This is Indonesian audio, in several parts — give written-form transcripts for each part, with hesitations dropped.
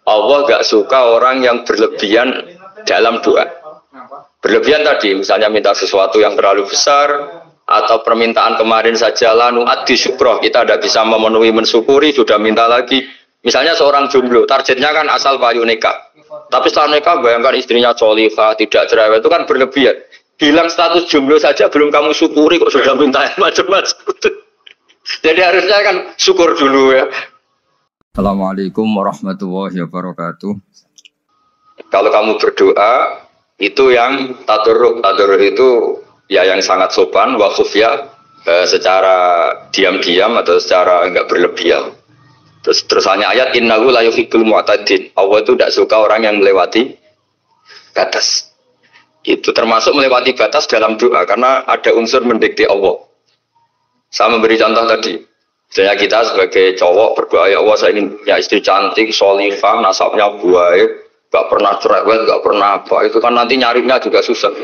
Allah gak suka orang yang berlebihan dalam doa. Berlebihan tadi, misalnya minta sesuatu yang terlalu besar, atau permintaan kemarin saja lanu adi syukroh, kita tidak bisa memenuhi mensyukuri, sudah minta lagi. Misalnya seorang jomblo, targetnya kan asal payu nikah. Tapi setelah nikah, bayangkan istrinya solihah, tidak cerewet, itu kan berlebihan. Bilang status jomblo saja belum kamu syukuri, kok sudah minta macam-macam. Jadi harusnya kan syukur dulu ya. Assalamualaikum warahmatullahi wabarakatuh. Kalau kamu berdoa, itu yang tadarruk itu ya yang sangat sopan, wakuf ya, secara diam-diam atau secara enggak berlebihan. Terus hanya ayat innahu la yuhibbul mu'tadin. Allah itu tidak suka orang yang melewati batas. Itu termasuk melewati batas dalam doa karena ada unsur mendikte Allah. Saya memberi contoh tadi. Misalnya kita sebagai cowok berdoa, ya Allah saya ingin punya istri cantik, sholihah, nasabnya baik, gak pernah cerewet, gak pernah apa. Itu kan nanti nyarinya juga susah.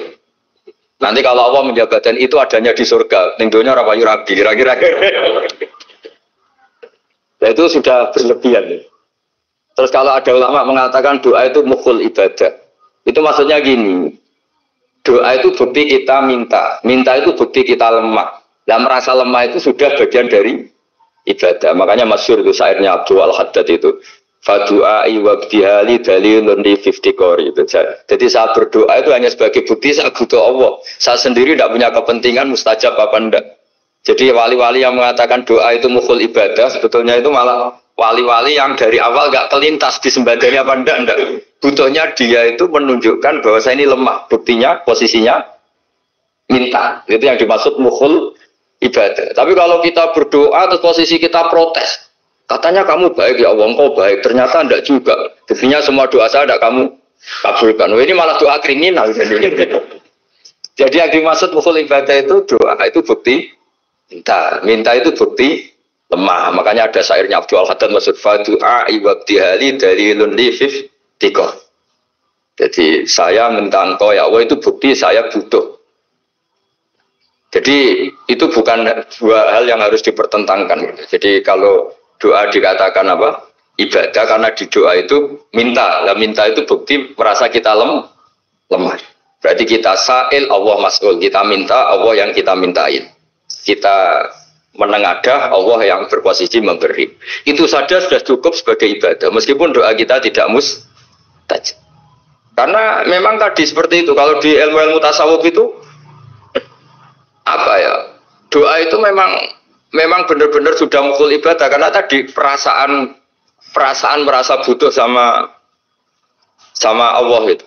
Nanti kalau Allah menjabatkan itu adanya di surga, ning donya ora payu rabi, kira-kira. Nah, itu sudah berlebihan. Terus kalau ada ulama mengatakan doa itu mukhul ibadah, itu maksudnya gini, doa itu bukti kita minta itu bukti kita lemah. Dan merasa lemah itu sudah bagian dari ibadah. Makanya masyhur itu syairnya Abdul Al-Haddad itu, fadu'ai wabdihali dalilun li fiftikori. Jadi saat berdoa itu hanya sebagai bukti saya butuh Allah. Saya sendiri tidak punya kepentingan mustajab apa enggak. Jadi wali-wali yang mengatakan doa itu mukhul ibadah, sebetulnya itu malah wali-wali yang dari awal enggak kelintas disembadani apa enggak. Butuhnya dia itu menunjukkan bahwa saya ini lemah. Buktinya, posisinya minta. Itu yang dimaksud mukhul ibadah. Tapi kalau kita berdoa terus posisi kita protes, katanya kamu baik ya Allah, engkau baik, ternyata enggak juga. Buktinya semua doa saya enggak kamu kabulkan. Ini malah doa kriminal. Jadi yang dimaksud mukhul ibadah itu doa itu bukti minta itu bukti lemah. Makanya ada syairnya Abdul Haddad maksud fadu'a ibadihali dalilun li fiftikor. Jadi saya minta engkau ya Allah itu bukti saya butuh. Jadi itu bukan dua hal yang harus dipertentangkan. Jadi kalau doa dikatakan apa? Ibadah karena di doa itu minta. Lah minta itu bukti merasa kita lemah. Berarti kita sa'il Allah mas'ul. Kita minta Allah yang kita mintain. Kita menengadah Allah yang berposisi memberi. Itu saja sudah cukup sebagai ibadah. Meskipun doa kita tidak mustajab. Karena memang tadi seperti itu. Kalau di ilmu-ilmu tasawuf itu apa ya, doa itu memang benar-benar sudah mukul ibadah karena tadi perasaan merasa butuh sama Allah itu.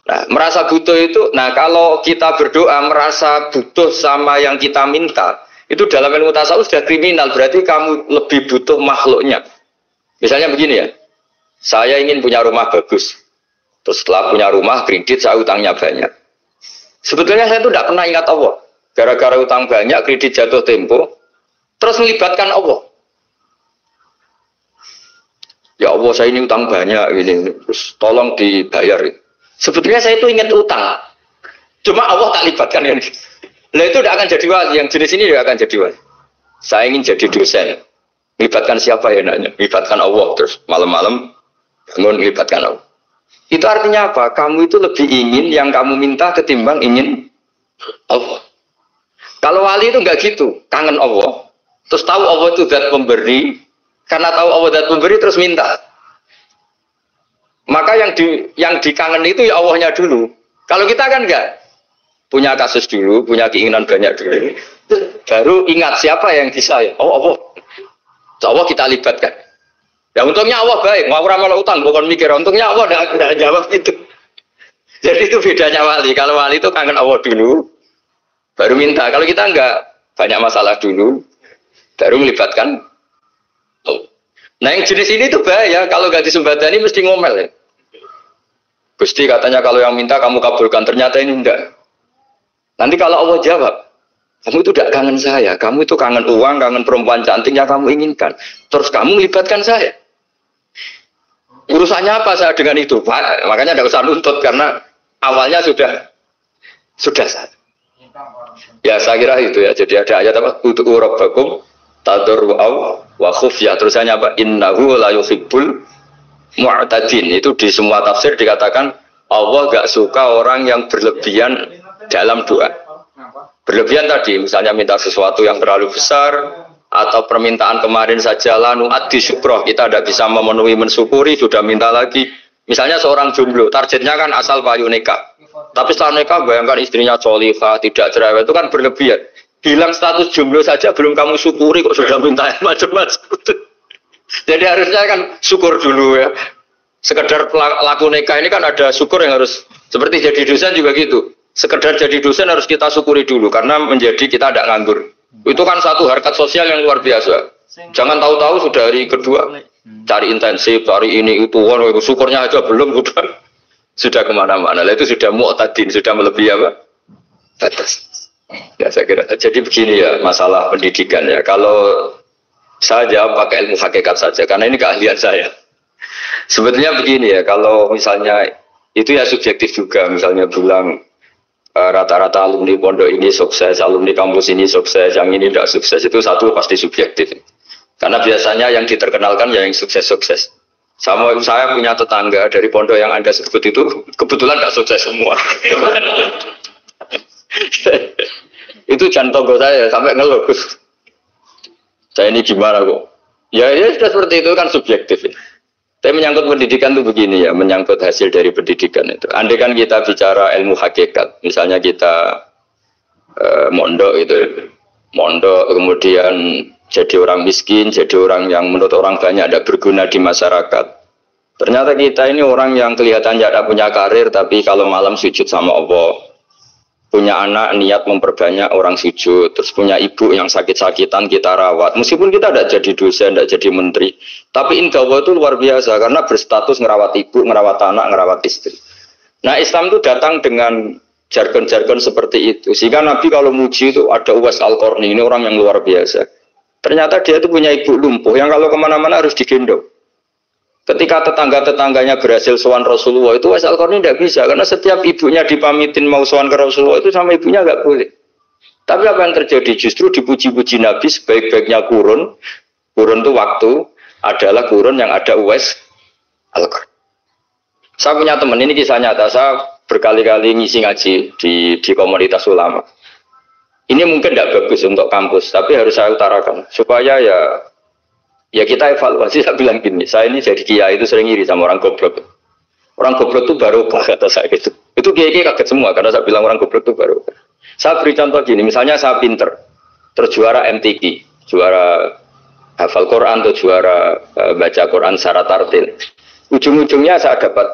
Nah, merasa butuh itu, nah kalau kita berdoa merasa butuh sama yang kita minta, itu dalam ilmu tasawuf sudah kriminal, berarti kamu lebih butuh makhluknya. Misalnya begini ya, saya ingin punya rumah bagus, terus setelah punya rumah kredit saya utangnya banyak. Sebetulnya saya itu tidak pernah ingat Allah. Gara-gara utang banyak, kredit jatuh tempo, terus melibatkan Allah. Ya Allah, saya ini utang banyak, ini terus tolong dibayar. Sebetulnya saya itu ingat utang, cuma Allah tak libatkan yang gitu. Lah itu tidak akan jadi wali. Yang jenis ini tidak akan jadi wali. Saya ingin jadi dosen, libatkan siapa ya nanya? Libatkan Allah, terus malam-malam bangun libatkan Allah. Itu artinya apa? Kamu itu lebih ingin yang kamu minta ketimbang ingin Allah. Kalau wali itu enggak gitu, kangen Allah. Terus tahu Allah itu zat pemberi, karena tahu Allah zat pemberi terus minta. Maka yang dikangen itu ya Allahnya dulu. Kalau kita kan enggak, punya kasus dulu, punya keinginan banyak dulu, baru ingat siapa yang bisa ya. Oh Allah, Allah kita libatkan. Ya untungnya Allah baik, mau ramal utang, bukan mikir. Untungnya Allah tidak jawab itu. Jadi itu bedanya wali. Kalau wali itu kangen Allah dulu, baru minta. Kalau kita enggak, banyak masalah dulu, baru melibatkan. Oh. Nah yang jenis ini tuh bahaya. Kalau nggak disembadani mesti ngomel ya. Gusti katanya kalau yang minta kamu kabulkan, ternyata ini enggak. Nanti kalau Allah jawab, kamu itu tidak kangen saya, kamu itu kangen uang, kangen perempuan cantik yang kamu inginkan. Terus kamu melibatkan saya. Urusannya apa saya dengan itu? Pak, makanya tidak usah nuntut karena awalnya sudah sah. Ya saya kira itu ya. Jadi ada ayat apa? Ud'u rabbakum tadarru'an wa khufyah. Terusannya apa? Innahu la yuhibbul mu'tadin. Itu di semua tafsir dikatakan Allah gak suka orang yang berlebihan dalam doa. Berlebihan tadi, misalnya minta sesuatu yang terlalu besar, atau permintaan kemarin saja lanu adi syukroh, kita tidak bisa memenuhi mensyukuri, sudah minta lagi. Misalnya seorang jomblo, targetnya kan asal payu nikah. Tapi setelah nikah bayangkan istrinya solihah, tidak cerewet, itu kan berlebihan. Bilang status jomblo saja belum kamu syukuri kok sudah minta yang macam-macam. Jadi harusnya kan syukur dulu ya. Sekedar laku nikah ini kan ada syukur yang harus, seperti jadi dosen juga gitu. Sekedar jadi dosen harus kita syukuri dulu karena menjadi kita tidak nganggur. Itu kan satu harkat sosial yang luar biasa. Jangan tahu-tahu sudah hari kedua cari intensif, cari ini itu, syukurnya aja belum sudah kemana-mana. Itu sudah mu'tadin, sudah melebihi apa? Batas. Ya saya kira. Jadi begini ya masalah pendidikan ya. Kalau saya jawab pakai ilmu hakikat saja karena ini keahlian saya. Sebetulnya begini ya, kalau misalnya itu ya subjektif juga. Misalnya bilang rata-rata alumni pondok ini sukses, alumni kampus ini sukses, yang ini tidak sukses, itu satu pasti subjektif. Karena biasanya yang diterkenalkan ya yang sukses-sukses. Sama saya punya tetangga dari pondok yang Anda sebut itu kebetulan tidak sukses semua. Itu jantung saya sampai ngeluh. Saya ini gimana kok? Ya sudah seperti itu kan subjektif. Ya. Tapi menyangkut pendidikan itu begini ya, menyangkut hasil dari pendidikan itu. Andai kan kita bicara ilmu hakikat, misalnya kita mondok itu, mondok kemudian jadi orang miskin, jadi orang yang menurut orang banyak tidak berguna di masyarakat. Ternyata kita ini orang yang kelihatannya tidak punya karir, tapi kalau malam sujud sama Allah. Punya anak niat memperbanyak orang sujud, terus punya ibu yang sakit-sakitan kita rawat. Meskipun kita tidak jadi dosen, tidak jadi menteri, tapi indah Allah itu luar biasa karena berstatus ngerawat ibu, ngerawat anak, ngerawat istri. Nah Islam itu datang dengan jargon-jargon seperti itu. Sehingga Nabi kalau muji itu ada Uwais Al-Qarni, ini orang yang luar biasa. Ternyata dia itu punya ibu lumpuh yang kalau kemana-mana harus digendong. Ketika tetangga-tetangganya berhasil sowan Rasulullah itu Uwais Al-Qarni tidak bisa karena setiap ibunya dipamitin mau sowan ke Rasulullah itu sama ibunya nggak boleh. Tapi apa yang terjadi justru dipuji-puji Nabi sebaik-baiknya kurun itu waktu adalah kurun yang ada Uwais Al-Qarni. Saya punya teman ini kisah nyata, saya berkali-kali ngisi ngaji di komunitas ulama. Ini mungkin tidak bagus untuk kampus, tapi harus saya utarakan supaya ya kita evaluasi. Saya bilang gini, saya ini jadi kiai itu sering iri sama orang goblok. Orang goblok itu baru kata saya gitu. Itu kiai kaget semua karena saya bilang orang goblok itu baru. Saya beri contoh gini, misalnya saya pinter, terus juara MTQ, juara hafal Quran atau juara baca Quran secara tartil. Ujung-ujungnya saya dapat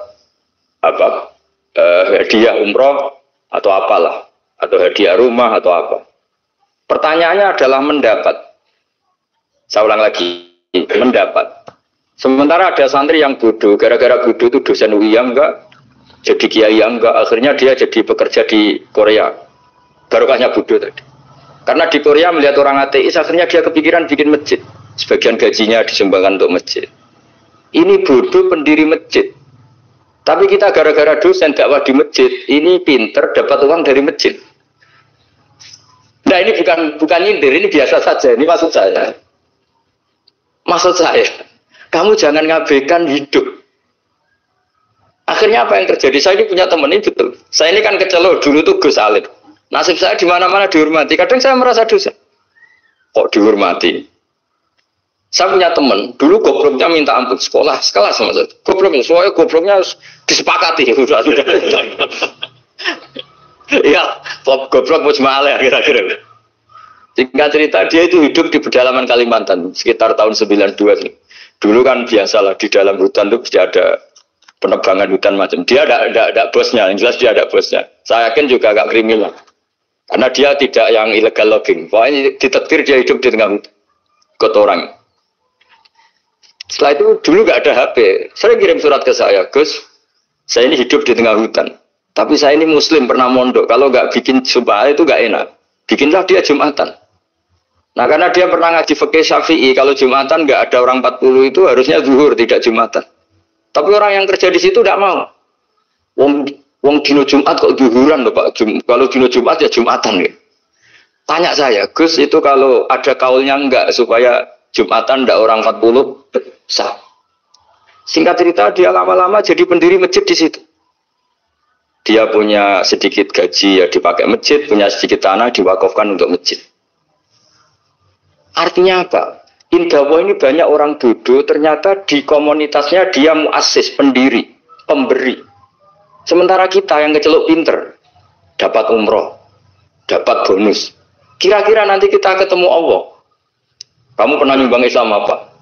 hadiah umroh atau apalah, atau hadiah rumah atau apa. Pertanyaannya adalah mendapat. Saya ulang lagi. Mendapat. Sementara ada santri yang bodoh, gara-gara bodoh itu dosen UI enggak, jadi kiai enggak, akhirnya dia jadi pekerja di Korea. Barokahnya bodoh tadi. Karena di Korea melihat orang ateis, akhirnya dia kepikiran bikin masjid. Sebagian gajinya disumbangkan untuk masjid. Ini bodoh pendiri masjid. Tapi kita gara-gara dosen dakwah di masjid, ini pinter dapat uang dari masjid. Nah ini bukan nyindir, ini biasa saja. Ini maksud saya. Maksud saya, kamu jangan ngabaikan hidup. Akhirnya apa yang terjadi? Saya ini punya teman ini betul. Saya ini kan kecelok dulu tuh Gus Alim. Nasib saya di mana-mana dihormati. Kadang saya merasa dosa. Kok dihormati? Saya punya teman dulu gobloknya minta ampun sekolah sekelas sama saya. Gobloknya, soalnya gobloknya harus disepakati. Sudah. Ya, goblok mujmalah kira-kira. Singkat cerita, dia itu hidup di pedalaman Kalimantan sekitar tahun 92. Dulu kan biasalah di dalam hutan itu bisa ada penebangan hutan macam. Dia ada bosnya, yang jelas dia ada bosnya. Saya yakin juga agak kriminal. Karena dia tidak yang illegal logging. Pokoknya ditetir dia hidup di tengah hutan. Ikut orang. Setelah itu dulu gak ada HP. Sering kirim surat ke saya, Gus, saya ini hidup di tengah hutan. Tapi saya ini muslim, pernah mondok. Kalau gak bikin sumpah itu gak enak. Bikinlah dia Jumatan. Nah karena dia pernah ngaji fikih Syafi'i, kalau Jumatan nggak ada orang 40 itu harusnya zuhur tidak Jumatan. Tapi orang yang kerja di situ tidak mau. Wong dino Jumat kok zuhuran loh Pak. Kalau dino Jumat ya Jumatan ya. Tanya saya, Gus itu kalau ada kaulnya enggak supaya Jumatan ndak orang 40 sah. Singkat cerita dia lama-lama jadi pendiri masjid di situ. Dia punya sedikit gaji ya dipakai masjid, punya sedikit tanah diwakafkan untuk masjid. Artinya apa? Indawa ini banyak orang bodoh, ternyata di komunitasnya dia muassis, pendiri, pemberi. Sementara kita yang kecelok pinter, dapat umroh, dapat bonus. Kira-kira nanti kita ketemu Allah. Kamu pernah nyumbang Islam apa?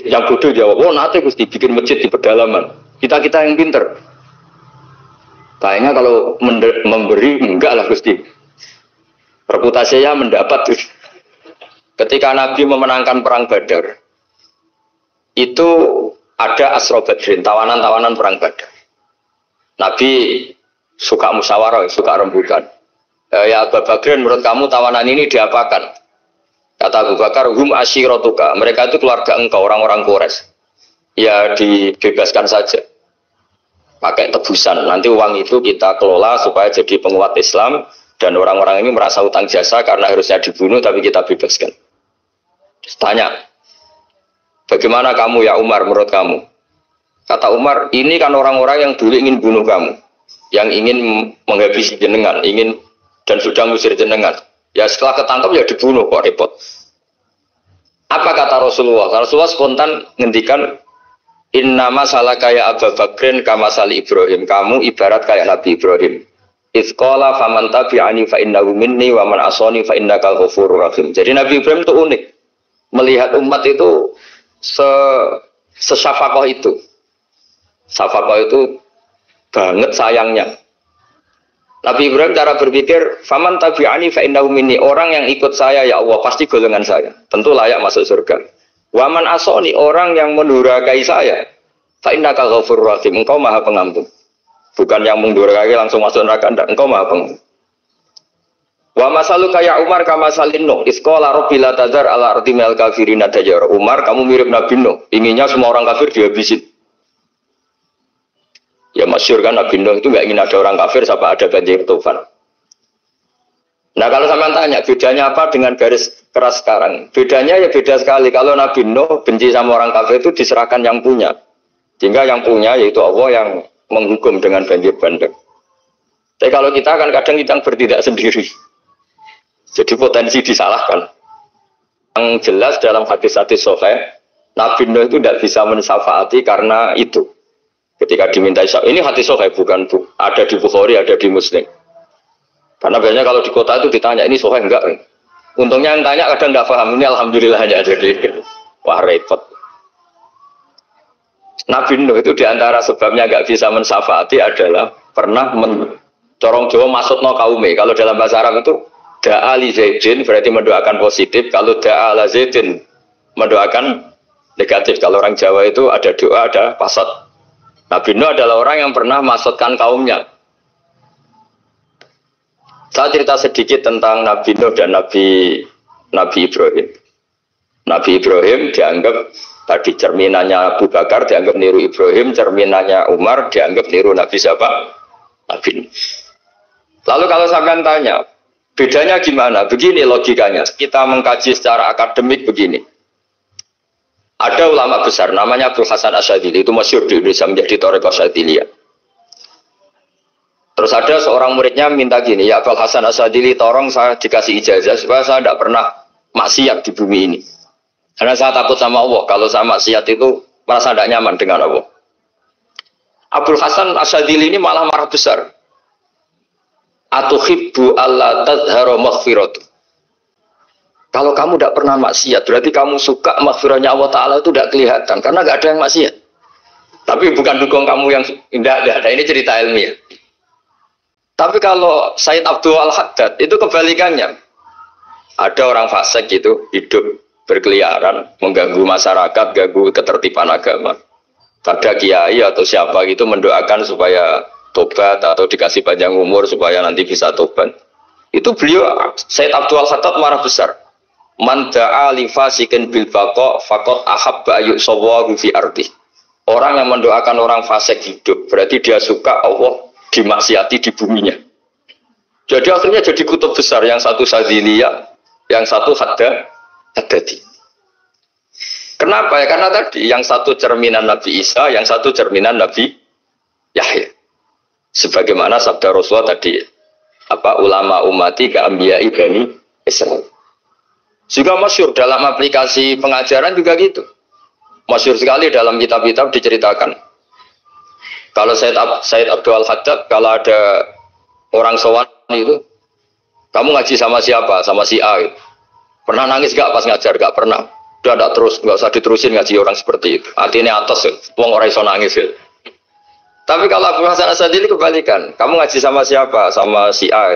Yang bodoh jawab, oh nanti Gusti bikin masjid di pedalaman. Kita yang pinter. Kayaknya kalau memberi, enggak lah Gusti. Reputasinya mendapat. Ketika Nabi memenangkan perang Badar, itu ada Asra Badrin, tawanan-tawanan perang Badar. Nabi suka musyawarah, suka rembukan. Ya Abu Bakrin, menurut kamu tawanan ini diapakan? Kata Abu Bakar, hum asyiratuka. Mereka itu keluarga engkau, orang-orang Quraisy. Ya dibebaskan saja. Pakai tebusan. Nanti uang itu kita kelola supaya jadi penguat Islam. Dan orang-orang ini merasa utang jasa karena harusnya dibunuh, tapi kita bebaskan. Tanya, bagaimana kamu ya Umar menurut kamu? Kata Umar, ini kan orang-orang yang dulu ingin bunuh kamu. Yang ingin menghabisi jenengan, ingin dan sudah ngusir jenengan. Ya setelah ketangkap ya dibunuh, kok repot. Apa kata Rasulullah? Rasulullah spontan ngendikan, innama salah kayak Abu Bakrin kama sali Ibrahim. Kamu ibarat kayak Nabi Ibrahim. Izqala faman tabi'ani fa innahu minni wa man asani fa innakal ghafurur rahim. Jadi Nabi Ibrahim itu unik. Melihat umat itu sesyafakoh itu. Syafakoh itu banget sayangnya. Nabi Ibrahim cara berpikir, faman tabi'ani fa innahu minni. Orang yang ikut saya ya Allah pasti golongan saya. Tentu layak masuk surga. Wa man asani, orang yang mendurhakai saya, fa innakal ghafurur rahim. Engkau Maha Pengampun. Bukan yang mendurhakai langsung masuk neraka, enggak. Engkau Maha Pengampun. Wa masalu kaya Umar kama salin Nuh. Isqala rabbi la tadzar ala ardi minal kafirin dajar. Umar, kamu mirip Nabi Nuh. Inginnya semua orang kafir dihabisin. Ya masyhur kan Nabi Nuh itu nggak ingin ada orang kafir sampai ada banjir tufan. Nah kalau sampean tanya bedanya apa dengan garis keras sekarang? Bedanya ya beda sekali. Kalau Nabi Nuh benci sama orang kafir itu diserahkan yang punya. Sehingga yang punya yaitu Allah yang menghukum dengan banjir bandang. Tapi kalau kita kan kadang kita bertindak sendiri. Jadi potensi disalahkan. Yang jelas dalam hadis-hadis sahih, Nabi Nuh itu tidak bisa mensyafaati karena itu. Ketika diminta syafaat, ini hadis sahih bukan ada di Bukhari, ada di Muslim. Karena biasanya kalau di kota itu ditanya ini sahih enggak? Untungnya yang tanya kadang enggak paham. Ini alhamdulillah aja jadi wah repot. Nabi Nuh itu diantara sebabnya enggak bisa mensyafaati adalah pernah corong Jawa masukno kaume. Kalau dalam bahasa Arab itu da'a li zaidin berarti mendoakan positif. Kalau da'a la zaidin mendoakan negatif. Kalau orang Jawa itu ada doa, ada pasat. Nabi Nuh adalah orang yang pernah maksudkan kaumnya. Saya cerita sedikit tentang Nabi Nuh dan Nabi Ibrahim. Nabi Ibrahim dianggap tadi cerminannya Abu Bakar, dianggap niru Ibrahim, cerminannya Umar, dianggap niru Nabi siapa? Nabi Nuh. Lalu kalau sampean tanya, bedanya gimana? Begini logikanya. Kita mengkaji secara akademik begini. Ada ulama besar, namanya Abdul Hasan Asyadzili, itu masyhur di Indonesia menjadi Thariqah Asyadziliyah. Terus ada seorang muridnya minta gini, ya Abdul Hasan Asyadzili, tolong saya dikasih ijazah supaya saya tidak pernah maksiat di bumi ini. Karena saya takut sama Allah, kalau saya maksiat itu merasa tidak nyaman dengan Allah. Abdul Hasan Asyadzili ini malah marah besar. Atuhibbu alla tadhharu maghfiratu. Kalau kamu tidak pernah maksiat, berarti kamu suka maghfirahnya Allah Ta'ala itu tidak kelihatan. Karena tidak ada yang maksiat. Tapi bukan dukung kamu yang tidak ada. Ini cerita ilmiah. Tapi kalau Said Abdul Al-Haddad, itu kebalikannya. Ada orang fasik itu hidup berkeliaran, mengganggu masyarakat, ganggu ketertiban agama. Ada kiai atau siapa gitu mendoakan supaya tobat atau dikasih panjang umur supaya nanti bisa tobat. Itu beliau, Said Abdul Al-Haddad marah besar. Man da'a li fasikin bil baqa faqad ahabba yusawahu fi ardi. Orang yang mendoakan orang fasik hidup berarti dia suka Allah dimaksiati di buminya. Jadi akhirnya jadi kutub besar, yang satu Sadziliyah, yang satu Haddadi. Kenapa ya? Karena tadi yang satu cerminan Nabi Isa, yang satu cerminan Nabi Yahya. Sebagaimana sabda Rasulullah tadi, apa ulama umati ke ambiyai bani Israel. Juga masyhur dalam aplikasi pengajaran juga gitu. Masyhur sekali dalam kitab-kitab diceritakan. Kalau Said Abdul Haddad, kalau ada orang sowan itu, kamu ngaji sama siapa? Sama si A. Gitu. Pernah nangis gak pas ngajar? Gak pernah. Udah tidak terus, nggak usah diterusin ngaji orang seperti itu. Artinya atas, wong orang iso nangis. Ya. Tapi kalau Abu Hasan Asadili kebalikan, kamu ngaji sama siapa? Sama si A.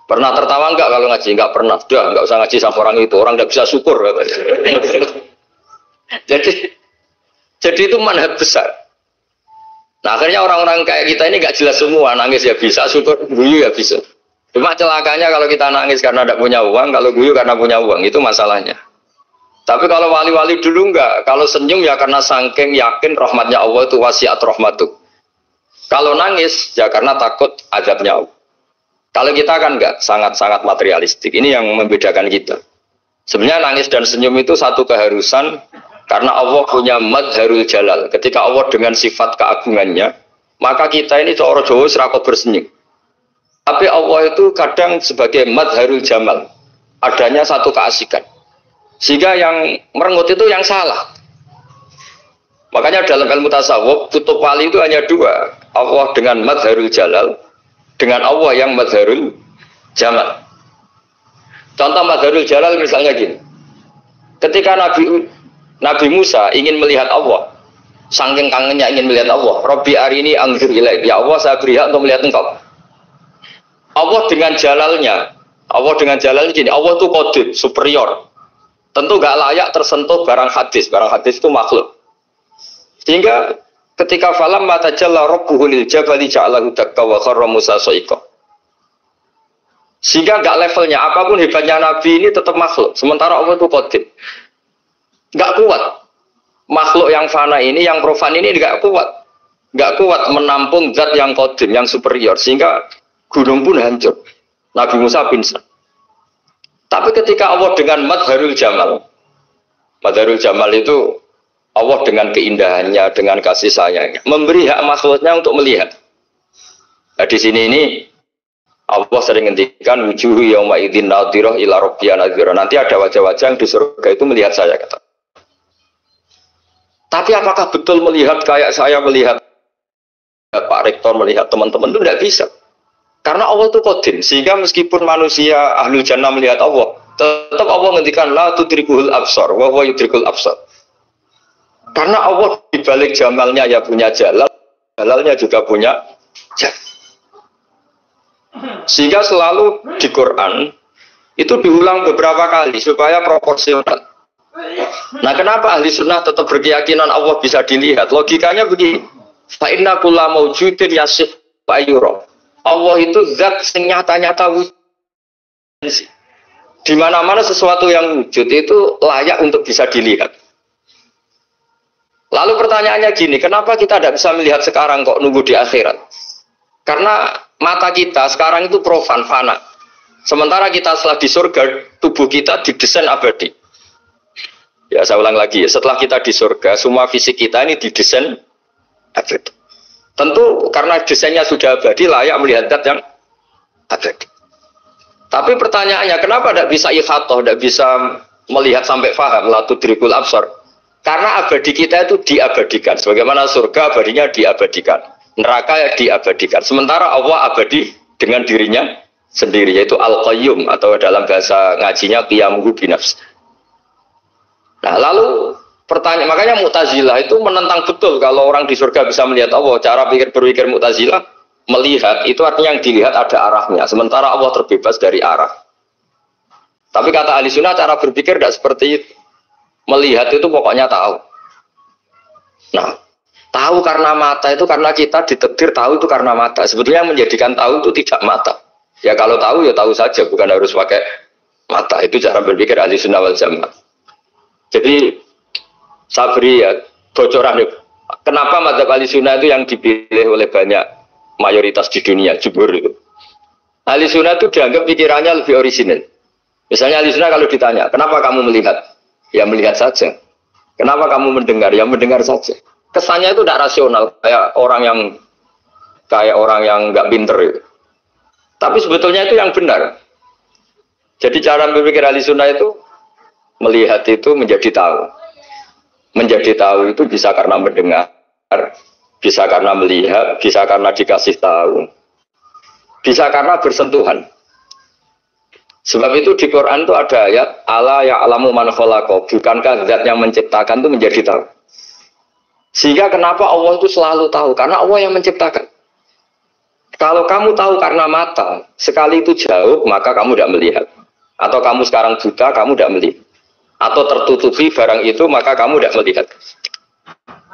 Pernah tertawa nggak kalau ngaji? Nggak pernah. Udah nggak usah ngaji sama orang itu. Orang nggak bisa syukur. jadi itu manhaj besar. Nah akhirnya orang-orang kayak kita ini nggak jelas semua. Nangis ya bisa, syukur guyu ya bisa. Cuma celakanya kalau kita nangis karena tidak punya uang, kalau guyu karena punya uang itu masalahnya. Tapi kalau wali-wali dulu enggak, kalau senyum ya karena saking yakin rahmatnya Allah itu wasiat rahmatu. Kalau nangis ya karena takut azabnya Allah. Kalau kita kan enggak, sangat-sangat materialistik. Ini yang membedakan kita. Sebenarnya nangis dan senyum itu satu keharusan karena Allah punya madharul jalal. Ketika Allah dengan sifat keagungannya, maka kita ini cara Jawa serakot bersenyum. Tapi Allah itu kadang sebagai madharul jamal. Adanya satu keasikan. Sehingga yang merengut itu yang salah. Makanya dalam ilmu tasawuf, kutub wali itu hanya dua. Allah dengan madharul jalal, dengan Allah yang madharul jamal. Contoh madharul jalal misalnya gini. Ketika Nabi Musa ingin melihat Allah, saking kangennya ingin melihat Allah, Rabbi arini anzur ilaik, ya Allah saya beri hak untuk melihat engkau. Allah dengan jalalnya gini, Allah itu qadir, superior. Tentu gak layak tersentuh barang hadis itu makhluk. Sehingga ketika falam mata jalla rabbuhu lil jabali ja'alahu dakka wa kharra Musa sa'iqa. Sehingga gak levelnya apapun hebatnya Nabi ini tetap makhluk. Sementara Allah itu qadir. Gak kuat. Makhluk yang fana ini, yang profan ini gak kuat. Gak kuat menampung zat yang qadir, yang superior. Sehingga gunung pun hancur. Nabi Musa pingsan. Tapi ketika Allah dengan madharul jamal itu Allah dengan keindahannya, dengan kasih sayangnya, memberi hak makhluknya untuk melihat. Nah, di sini ini Allah sering ngendikan wujuhu yauma idzin nadhirah ila rabbiha nadhirah. Nanti ada wajah-wajah yang di surga itu melihat saya kata. Tapi apakah betul melihat kayak saya melihat Pak Rektor melihat teman-teman itu tidak bisa. Karena Allah itu qadir, sehingga meskipun manusia ahlul jannah melihat Allah, tetap Allah ngendikan la tudrikuhul absar wa huwa yudrikul absar. Karena Allah di balik jamalnya ya punya jalal, jalalnya juga punya jalal. Sehingga selalu di Quran itu diulang beberapa kali supaya proporsional. Nah, kenapa ahli sunnah tetap berkeyakinan Allah bisa dilihat? Logikanya begini. Fa inna kulla maujudin yasif wa yura. Allah itu zat yang nyata-nyata wujud. Di mana-mana sesuatu yang wujud itu layak untuk bisa dilihat. Lalu pertanyaannya gini, kenapa kita tidak bisa melihat sekarang kok nunggu di akhirat? Karena mata kita sekarang itu profan, fana. Sementara kita setelah di surga, tubuh kita didesain abadi. Ya saya ulang lagi, setelah kita di surga, semua fisik kita ini didesain abadi. Tentu karena desainnya sudah abadi, layak melihat zat yang abadi. Tapi pertanyaannya, kenapa tidak bisa ikhatoh, tidak bisa melihat sampai faham, la tudrikul absar? Karena abadi kita itu diabadikan. Sebagaimana surga abadinya diabadikan. Neraka diabadikan. Sementara Allah abadi dengan dirinya sendiri, yaitu Al-Qayyum, atau dalam bahasa ngajinya Qiyamuhu binafs. Nah lalu pertanyaan, makanya Mu'tazilah itu menentang betul kalau orang di surga bisa melihat Allah. Cara berpikir Mu'tazilah, melihat itu artinya yang dilihat ada arahnya, sementara Allah terbebas dari arah. Tapi kata ahli sunnah cara berpikir tidak seperti itu. Melihat itu pokoknya tahu. Nah, tahu karena mata itu karena kita ditakdir tahu itu karena mata. Sebetulnya yang menjadikan tahu itu tidak mata. Ya kalau tahu ya tahu saja, bukan harus pakai mata. Itu cara berpikir ahli sunnah wal jamaah. Jadi saya beri ya bocoran. Kenapa mazhab ahli sunnah itu yang dipilih oleh banyak mayoritas di dunia, jumhur itu. Ahli sunnah itu dianggap pikirannya lebih orisinal. Misalnya ahli sunnah kalau ditanya, kenapa kamu melihat? Ya melihat saja. Kenapa kamu mendengar? Ya mendengar saja. Kesannya itu tidak rasional, kayak orang yang nggak pinter itu. Tapi sebetulnya itu yang benar. Jadi cara berpikir ahli sunnah itu melihat itu menjadi tahu. Menjadi tahu itu bisa karena mendengar, bisa karena melihat, bisa karena dikasih tahu, bisa karena bersentuhan. Sebab itu di Quran itu ada ayat ala ya'lamu man khalaqa, bukankah zat yang menciptakan itu menjadi tahu. Sehingga kenapa Allah itu selalu tahu? Karena Allah yang menciptakan. Kalau kamu tahu karena mata, sekali itu jauh, maka kamu tidak melihat. Atau kamu sekarang buta, kamu tidak melihat. Atau tertutupi barang itu, maka kamu tidak melihat.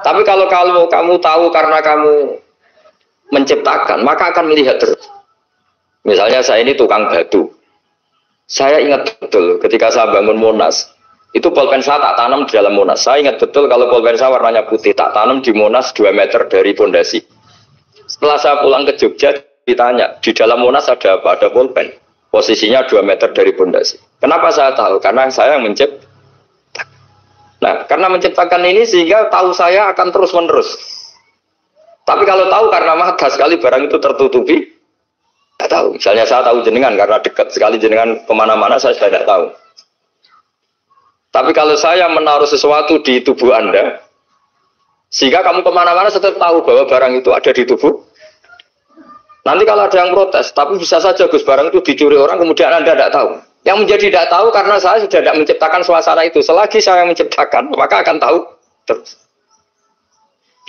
Tapi kalau kamu tahu karena kamu menciptakan, maka akan melihat terus. Misalnya saya ini tukang batu. Saya ingat betul ketika saya bangun Monas, itu pulpen saya tak tanam di dalam Monas. Saya ingat betul kalau pulpen saya warnanya putih, tak tanam di Monas 2 meter dari pondasi. Setelah saya pulang ke Jogja, ditanya, di dalam Monas ada apa? Ada pulpen. Posisinya 2 meter dari pondasi. Kenapa saya tahu? Karena saya yang menciptakan. Nah, karena menciptakan ini sehingga tahu saya akan terus-menerus. Tapi kalau tahu karena mata, sekali barang itu tertutupi, tidak tahu. Misalnya saya tahu jenengan karena dekat sekali jenengan kemana-mana, saya sudah tidak tahu. Tapi kalau saya menaruh sesuatu di tubuh Anda, sehingga kamu kemana-mana tetap tahu bahwa barang itu ada di tubuh. Nanti kalau ada yang protes, tapi bisa saja Gus barang itu dicuri orang, kemudian Anda tidak tahu. Yang menjadi tidak tahu karena saya sudah tidak menciptakan suasana itu. Selagi saya yang menciptakan, maka akan tahu terus.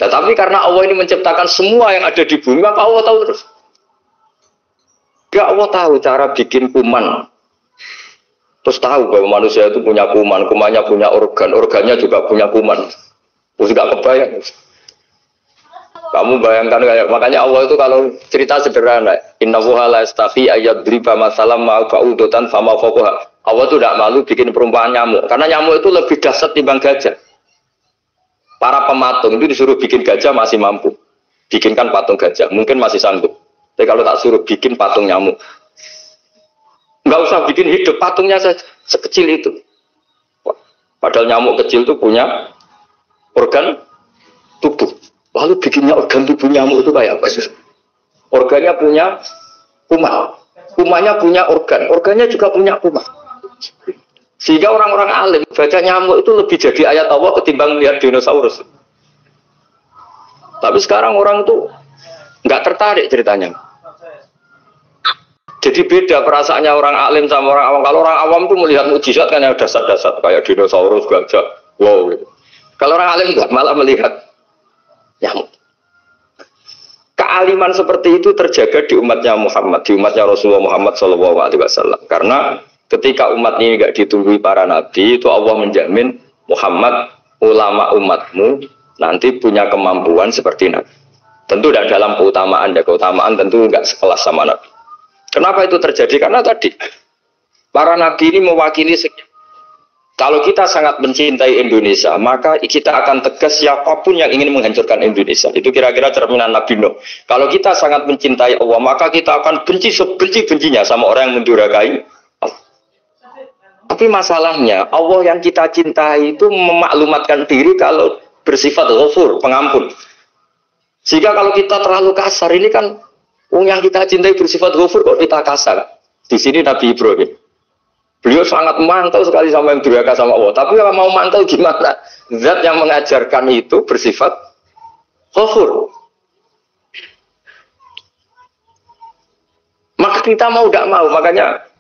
Nah, tapi karena Allah ini menciptakan semua yang ada di bumi, maka Allah tahu terus. Ya Allah tahu cara bikin kuman. Terus tahu bahwa manusia itu punya kuman, kumannya punya organ, organnya juga punya kuman. Terus nggak kebayang. Kamu bayangkan kayak makanya Allah itu kalau cerita sederhana, innahu la yastafi ayyadriba masalam ma ba'udatan fama fawqaha. Allah itu tidak malu bikin perumpamaan nyamuk, karena nyamuk itu lebih dahsyat timbang gajah. Para pematung itu disuruh bikin gajah masih mampu. Bikinkan patung gajah, mungkin masih sanggup. Tapi kalau tak suruh bikin patung nyamuk, nggak usah bikin hidup, patungnya saja sekecil itu. Padahal nyamuk kecil itu punya organ tubuh. Lalu bikinnya organ tubuh nyamuk itu kayak apa sih? Organnya punya kuman. Kumannya punya organ. Organnya juga punya kuman. Sehingga orang-orang alim baca nyamuk itu lebih jadi ayat Allah ketimbang lihat dinosaurus. Tapi sekarang orang itu nggak tertarik ceritanya. Jadi beda perasaannya orang alim sama orang awam. Kalau orang awam itu melihat mukjizat kan yang dasar-dasar kayak dinosaurus, gajah, wow gitu. Kalau orang alim enggak, malah melihat nyamuk. Kealiman seperti itu terjaga di umatnya Muhammad, di umatnya Rasulullah Muhammad SAW. Karena ketika umat ini enggak ditunggu para nabi, itu Allah menjamin Muhammad, ulama umatmu nanti punya kemampuan seperti nabi. Tentu tidak dalam keutamaan, ya keutamaan tentu enggak sekelas sama nabi. Kenapa itu terjadi? Karena tadi para nabi ini mewakili sekian. Kalau kita sangat mencintai Indonesia, maka kita akan tegas siapapun yang ingin menghancurkan Indonesia. Itu kira-kira cerminan Nabi Nuh. Kalau kita sangat mencintai Allah, maka kita akan benci sebenci-bencinya sama orang yang mendurhakai Allah. Tapi masalahnya, Allah yang kita cintai itu memaklumatkan diri kalau bersifat ghafur, pengampun. Sehingga kalau kita terlalu kasar, ini kan yang kita cintai bersifat ghafur kok kita kasar. Di sini Nabi Ibrahim. Beliau sangat mantau sekali sama yang durhaka sama Allah. Tapi kalau mau mantau gimana? Zat yang mengajarkan itu bersifat ghafur. Maka kita mau tidak mau. Makanya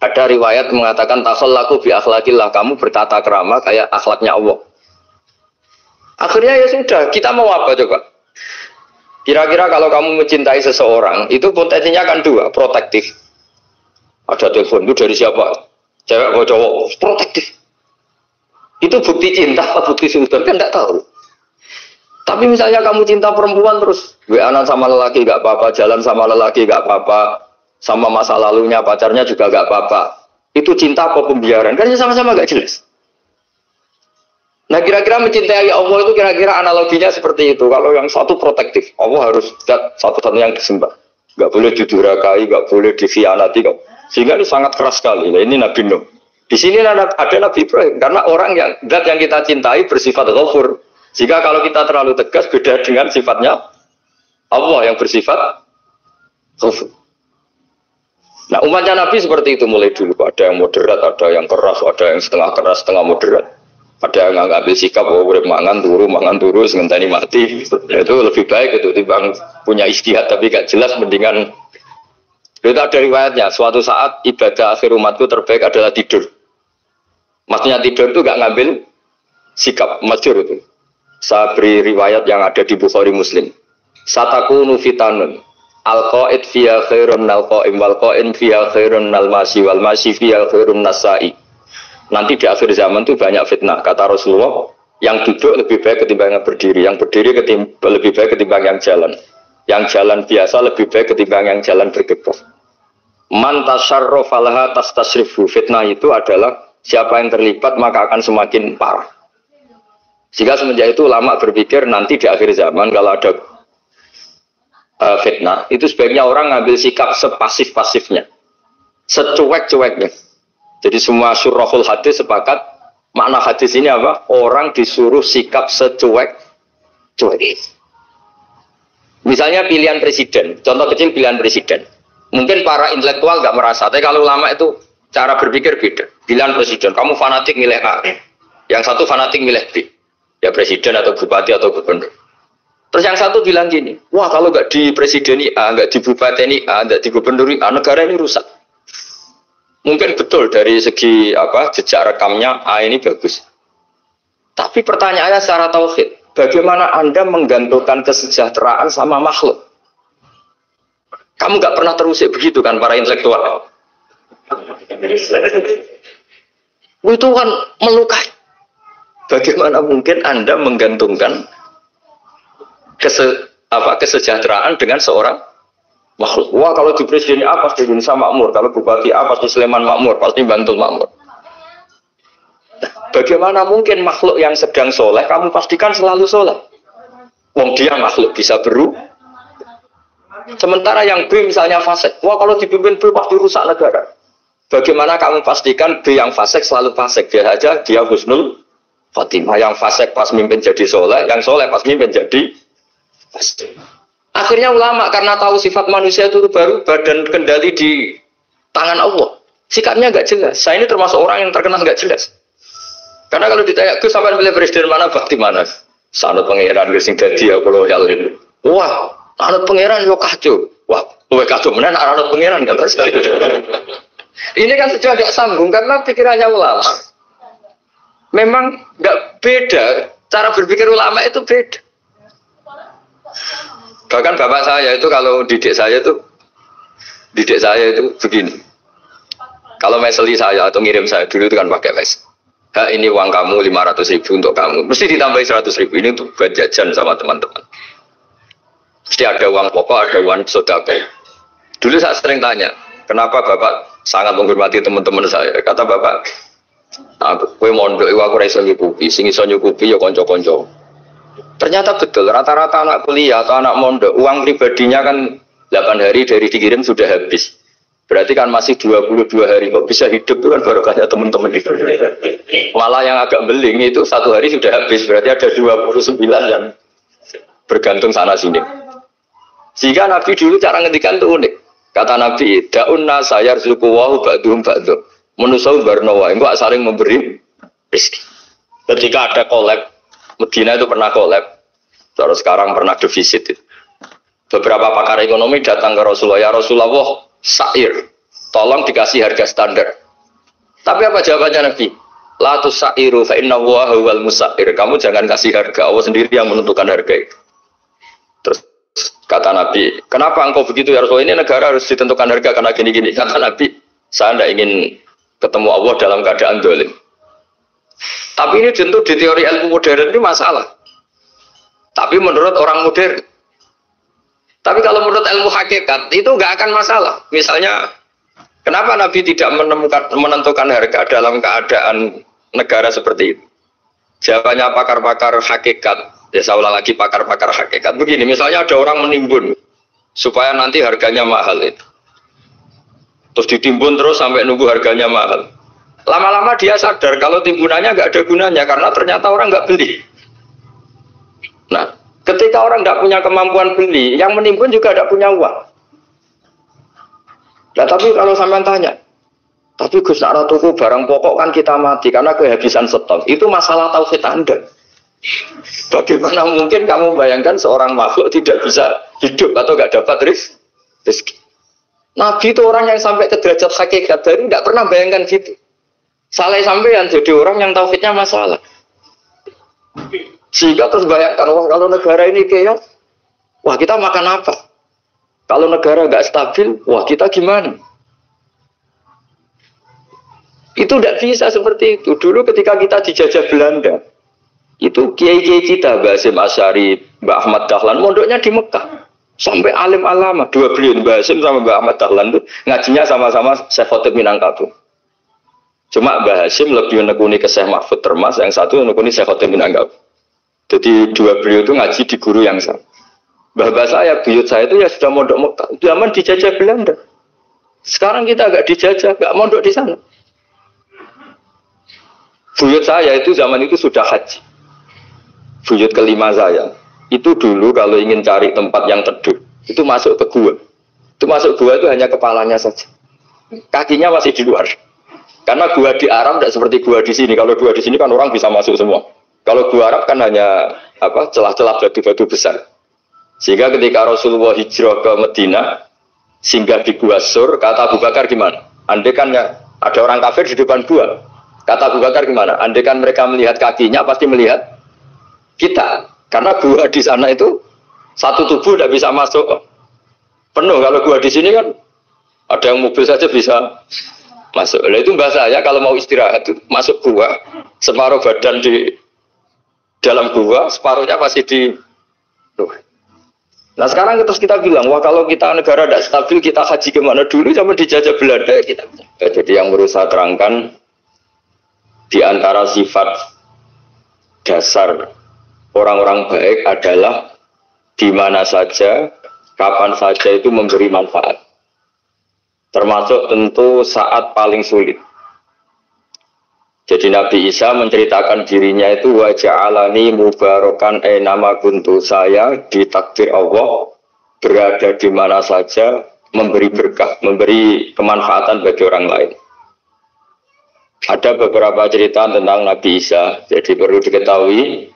ada riwayat mengatakan takhallaku bi akhlaqillah, kamu bertata krama kayak akhlaknya Allah. Akhirnya ya sudah, kita mau apa coba? Kira-kira kalau kamu mencintai seseorang, itu potensinya kan dua, protektif. Ada telepon, itu dari siapa? Cewek atau cowok, protektif. Itu bukti cinta apa bukti sultan? Kan tidak tahu. Tapi misalnya kamu cinta perempuan terus, WA-an sama lelaki gak apa-apa, jalan sama lelaki gak apa-apa, sama masa lalunya pacarnya juga gak apa-apa. Itu cinta apa pembiaran? Kan sama-sama gak jelas. Nah kira-kira mencintai Allah itu kira-kira analoginya seperti itu. Kalau yang satu protektif, Allah harus satu-satunya yang disembah. Gak boleh didurhakai, gak boleh dikhianati. Sehingga itu sangat keras sekali. Nah, ini Nabi Nuh. Di sini ada Nabi Ibrahim karena orang yang zat yang kita cintai bersifat ghafur. Jika kalau kita terlalu tegas beda dengan sifatnya Allah yang bersifat ghafur. Nah umatnya Nabi seperti itu mulai dulu. Ada yang moderat, ada yang keras, ada yang setengah keras, setengah moderat. Ada yang ngambil sikap, urip mangan turu, ngenteni mati. Itu lebih baik itu timbang punya istihad tapi gak jelas mendingan. Itu ada riwayatnya. Suatu saat ibadah akhir umatku terbaik adalah tidur. Maksudnya tidur itu gak ngambil sikap, masyhur itu. Saya beri riwayat yang ada di Bukhari Muslim. Satakunu fitanun. Al-qa'id fiha khairun nal-qa'im wal-qa'in fiha khairun nal-masi wal-masi fiha khairun nasai. Nanti di akhir zaman itu banyak fitnah. Kata Rasulullah, yang duduk lebih baik ketimbang yang berdiri. Yang berdiri lebih baik ketimbang yang jalan. Yang jalan biasa lebih baik ketimbang yang jalan bergegas. Man tasyarrafa laha tastasrifu. Fitnah itu adalah siapa yang terlibat maka akan semakin parah. Sehingga semenjak itu ulama berpikir nanti di akhir zaman kalau ada fitnah, itu sebaiknya orang ngambil sikap sepasif-pasifnya. Secuek-cueknya. Jadi semua syurahul hadis sepakat makna hadis ini apa? Orang disuruh sikap secuek-cuek. Misalnya pilihan presiden, contoh kecil pilihan presiden. Mungkin para intelektual nggak merasa, tapi kalau ulama itu cara berpikir beda. Pilihan presiden, kamu fanatik milih A, yang satu fanatik milih B, ya presiden atau bupati atau gubernur. Terus yang satu bilang gini, wah kalau nggak di presiden A, nggak di bupati A, nggak di gubernur A, negara ini rusak. Mungkin betul dari segi jejak rekamnya A ini bagus. Tapi pertanyaannya secara tauhid, bagaimana Anda menggantungkan kesejahteraan sama makhluk? Kamu nggak pernah terusik begitu kan para intelektual? Itu kan melukai. Bagaimana mungkin Anda menggantungkan kesejahteraan dengan seorang makhluk? Wah kalau di presiden A pasti Indonesia makmur, kalau bupati A pasti Sleman makmur, pasti Bantul makmur. Bagaimana mungkin makhluk yang sedang soleh kamu pastikan selalu soleh? Wong dia makhluk bisa berubah. Sementara yang B misalnya fasik, wah kalau dipimpin B pasti rusak negara. Bagaimana kamu pastikan B yang fasik selalu fasik? Dia saja dia husnul khotimah. Yang fasik pas mimpin jadi soleh, yang soleh pas mimpin jadi fasik. Akhirnya ulama karena tahu sifat manusia itu baru badan kendali di tangan Allah. Sikapnya nggak jelas. Saya ini termasuk orang yang terkenal nggak jelas. Karena kalau ditanya, Gus sampai pilih presiden mana, bakti mana? Sanut pangeran sing dadi ya loyal ini. Wah, anut pangeran yo kacau. Wah, luwe kacau menan anut pangeran kan terus. Ini kan sudah agak sambung karena pikirannya ulama. Memang nggak beda, cara berpikir ulama itu beda. Bahkan bapak saya itu kalau didik saya itu begini. Kalau meseli saya atau ngirim saya dulu itu kan pakai mes. Ini uang kamu 500.000 untuk kamu. Mesti ditambahi 100.000 ini untuk buat jajan sama teman-teman. Mesti ada uang pokok, ada uang sodako. Dulu saya sering tanya, kenapa bapak sangat menghormati teman-teman saya? Kata bapak, kowe mondok aku ora iso nyukupi, sing iso nyukupi ya kanca-kanca. Ternyata betul, rata-rata anak kuliah atau anak mondok, uang pribadinya kan 8 hari dari dikirim sudah habis. Berarti kan masih 22 hari, kok bisa hidup itu kan barokahnya teman-teman itu. Malah yang agak beling itu 1 hari sudah habis, berarti ada 29 yang bergantung sana sini. Sehingga Nabi dulu cara ngendikan itu unik. Kata Nabi, da'unna sayar zuku wahu ba'duhum ba'duh. Menusau barnawa, itu saling memberi rezeki. Ketika ada kolab, Medina itu pernah kolab, terus sekarang pernah defisit. Beberapa pakar ekonomi datang ke Rasulullah, ya Rasulullah, sa'ir, tolong dikasih harga standar. Tapi apa jawabannya Nabi? La tusairu fa inna Allaha huwal musair. Kamu jangan kasih harga, Allah sendiri yang menentukan harga itu. Terus kata Nabi, kenapa engkau begitu ya Rasulullah? Ini negara harus ditentukan harga karena gini-gini. Kata Nabi, saya tidak ingin ketemu Allah dalam keadaan dolim. Tapi ini tentu di teori ilmu modern ini masalah. Tapi menurut orang modern. Tapi kalau menurut ilmu hakikat itu nggak akan masalah. Misalnya, kenapa Nabi tidak menentukan harga dalam keadaan negara seperti itu? Jawabannya pakar-pakar hakikat. Ya saya ulang lagi pakar-pakar hakikat. Begini, misalnya ada orang menimbun supaya nanti harganya mahal itu. Terus ditimbun terus sampai nunggu harganya mahal. Lama-lama dia sadar kalau timbunannya nggak ada gunanya karena ternyata orang nggak beli. Nah, ketika orang nggak punya kemampuan beli, yang menimbun juga tidak punya uang. Nah, tapi kalau sampean tanya, tapi Gus nak tuku barang pokok kan kita mati karena kehabisan stok. Itu masalah tauhid Anda. Bagaimana mungkin kamu bayangkan seorang makhluk tidak bisa hidup atau nggak dapat rezeki? Nabi itu orang yang sampai ke derajat hakikat dari nggak pernah bayangkan gitu. Salah sampean jadi orang yang tauhidnya masalah. Sehingga terus bayangkan, wah kalau negara ini kayak, wah kita makan apa? Kalau negara nggak stabil, wah kita gimana? Itu tidak bisa seperti itu. Dulu ketika kita dijajah Belanda, itu kiai-kiai kita, Mbak Hasyim Asy'ari, Mbak Ahmad Dahlan, mondoknya di Mekah. Sampai alim alama, dua beliau, Mbak Hasyim sama Mbak Ahmad Dahlan itu ngajinya sama-sama Syekh Khotib Minangkabau. Cuma Mbak Hasyim lebih menekuni ke Syekh Mahfud Termas, yang satu menekuni Syekh Khotib Minangkabau. Jadi dua beliau itu ngaji di guru yang sama. Mbah saya, buyut saya itu ya sudah mondok Mekah. Zaman dijajah Belanda. Sekarang kita agak dijajah, agak mondok di sana. Buyut saya itu zaman itu sudah haji. Buyut kelima saya. Itu dulu kalau ingin cari tempat yang teduh, itu masuk ke gua. Itu masuk gua itu hanya kepalanya saja. Kakinya masih di luar. Karena gua di Arab tidak seperti gua di sini. Kalau gua di sini kan orang bisa masuk semua. Kalau gua Arab kan hanya celah-celah batu-batu besar. Sehingga ketika Rasulullah hijrah ke Medina, singgah di Gua Sur, kata Abu Bakar gimana? Andai kan ya, ada orang kafir di depan gua. Kata Abu Bakar gimana? Andai kan mereka melihat kakinya, pasti melihat kita. Karena gua di sana itu satu tubuh tidak bisa masuk penuh. Kalau gua di sini kan ada yang mobil saja bisa masuk. Nah, itu bahasa saya kalau mau istirahat itu masuk gua, separuh badan di dalam gua, separuhnya masih di luar. Nah sekarang terus kita bilang, wah kalau kita negara tidak stabil, kita haji kemana dulu sama dijajah Belanda kita. Jadi yang berusaha terangkan di antara sifat dasar orang-orang baik adalah di mana saja, kapan saja itu memberi manfaat. Termasuk tentu saat paling sulit. Jadi Nabi Isa menceritakan dirinya itu wa ja'alani mubarakan nama kuntu, saya ditakdir Allah berada di mana saja memberi berkah, memberi kemanfaatan bagi orang lain. Ada beberapa cerita tentang Nabi Isa. Jadi perlu diketahui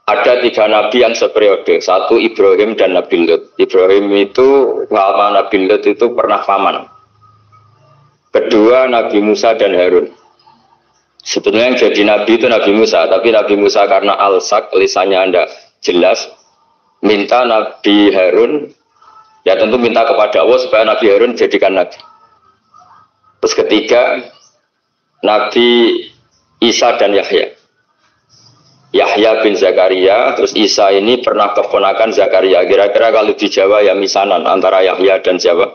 ada 3 nabi yang seperiode. Satu Ibrahim dan Nabi Lut. Ibrahim itu sama Nabi Lut itu pernah paman. Kedua Nabi Musa dan Harun. Sebetulnya yang jadi nabi itu Nabi Musa, tapi Nabi Musa karena alsak, lisannya Anda jelas, minta Nabi Harun, ya tentu minta kepada Allah supaya Nabi Harun jadikan nabi. Terus ketiga, Nabi Isa dan Yahya. Yahya bin Zakaria, terus Isa ini pernah keponakan Zakaria. Kira-kira kalau di Jawa ya misanan antara Yahya dan Jawa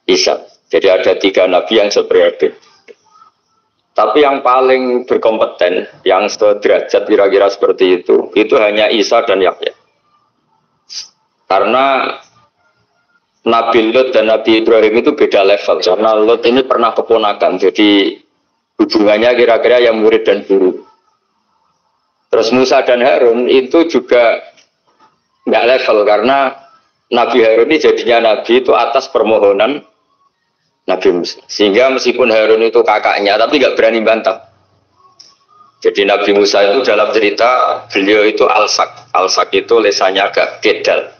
Isa. Jadi ada 3 nabi yang seperiode. Tapi yang paling berkompeten, yang sederajat kira-kira seperti itu hanya Isa dan Yahya. Karena Nabi Lut dan Nabi Ibrahim itu beda level. Karena Lut ini pernah keponakan, jadi hubungannya kira-kira yang murid dan guru. Terus Musa dan Harun itu juga nggak level, karena Nabi Harun ini jadinya Nabi itu atas permohonan Nabi Musa. Sehingga meskipun Harun itu kakaknya, tapi nggak berani bantah. Jadi Nabi Musa itu dalam cerita, beliau itu alsak. Alsak itu lesannya agak kedal.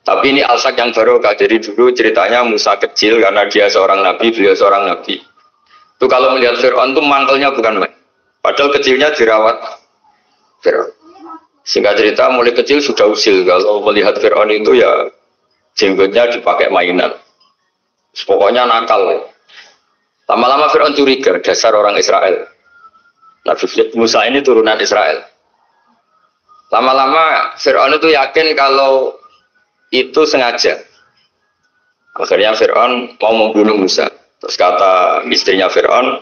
Tapi ini alsak yang barokah. Jadi dulu ceritanya Musa kecil, karena dia seorang Nabi, beliau seorang Nabi. Itu kalau melihat Fir'aun itu mantelnya bukan main. Padahal kecilnya dirawat Fir'aun. Singkat cerita, mulai kecil sudah usil. Kalau melihat Fir'aun itu ya jenggotnya dipakai mainan. Pokoknya nakal. Lama-lama Fir'aun curiga, dasar orang Israel. Nabi Musa ini turunan Israel. Lama-lama Fir'aun itu yakin kalau itu sengaja. Akhirnya Fir'aun mau membunuh Musa. Terus kata istrinya Fir'aun,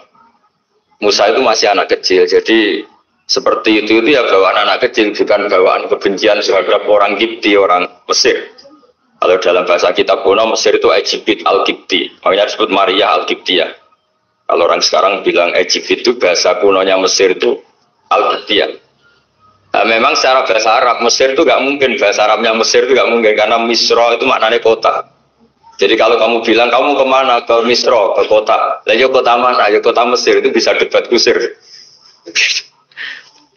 Musa itu masih anak kecil. Jadi seperti itu ya bawaan anak kecil, bukan bawaan kebencian terhadap orang Kipti, orang Mesir. Kalau dalam bahasa kitab kuno Mesir itu Egypt Al-Kipti, makanya disebut Maria Al-Kiptiyah. Kalau orang sekarang bilang Egypt itu bahasa kunonya Mesir itu Al-Qibtiyah. Nah, memang secara bahasa Arab Mesir itu nggak mungkin, bahasa Arabnya Mesir itu nggak mungkin karena Misro itu maknanya kota. Jadi kalau kamu bilang kamu kemana, ke Misro, ke kota, lah ya kota mana, ya kota Mesir, itu bisa debat kusir.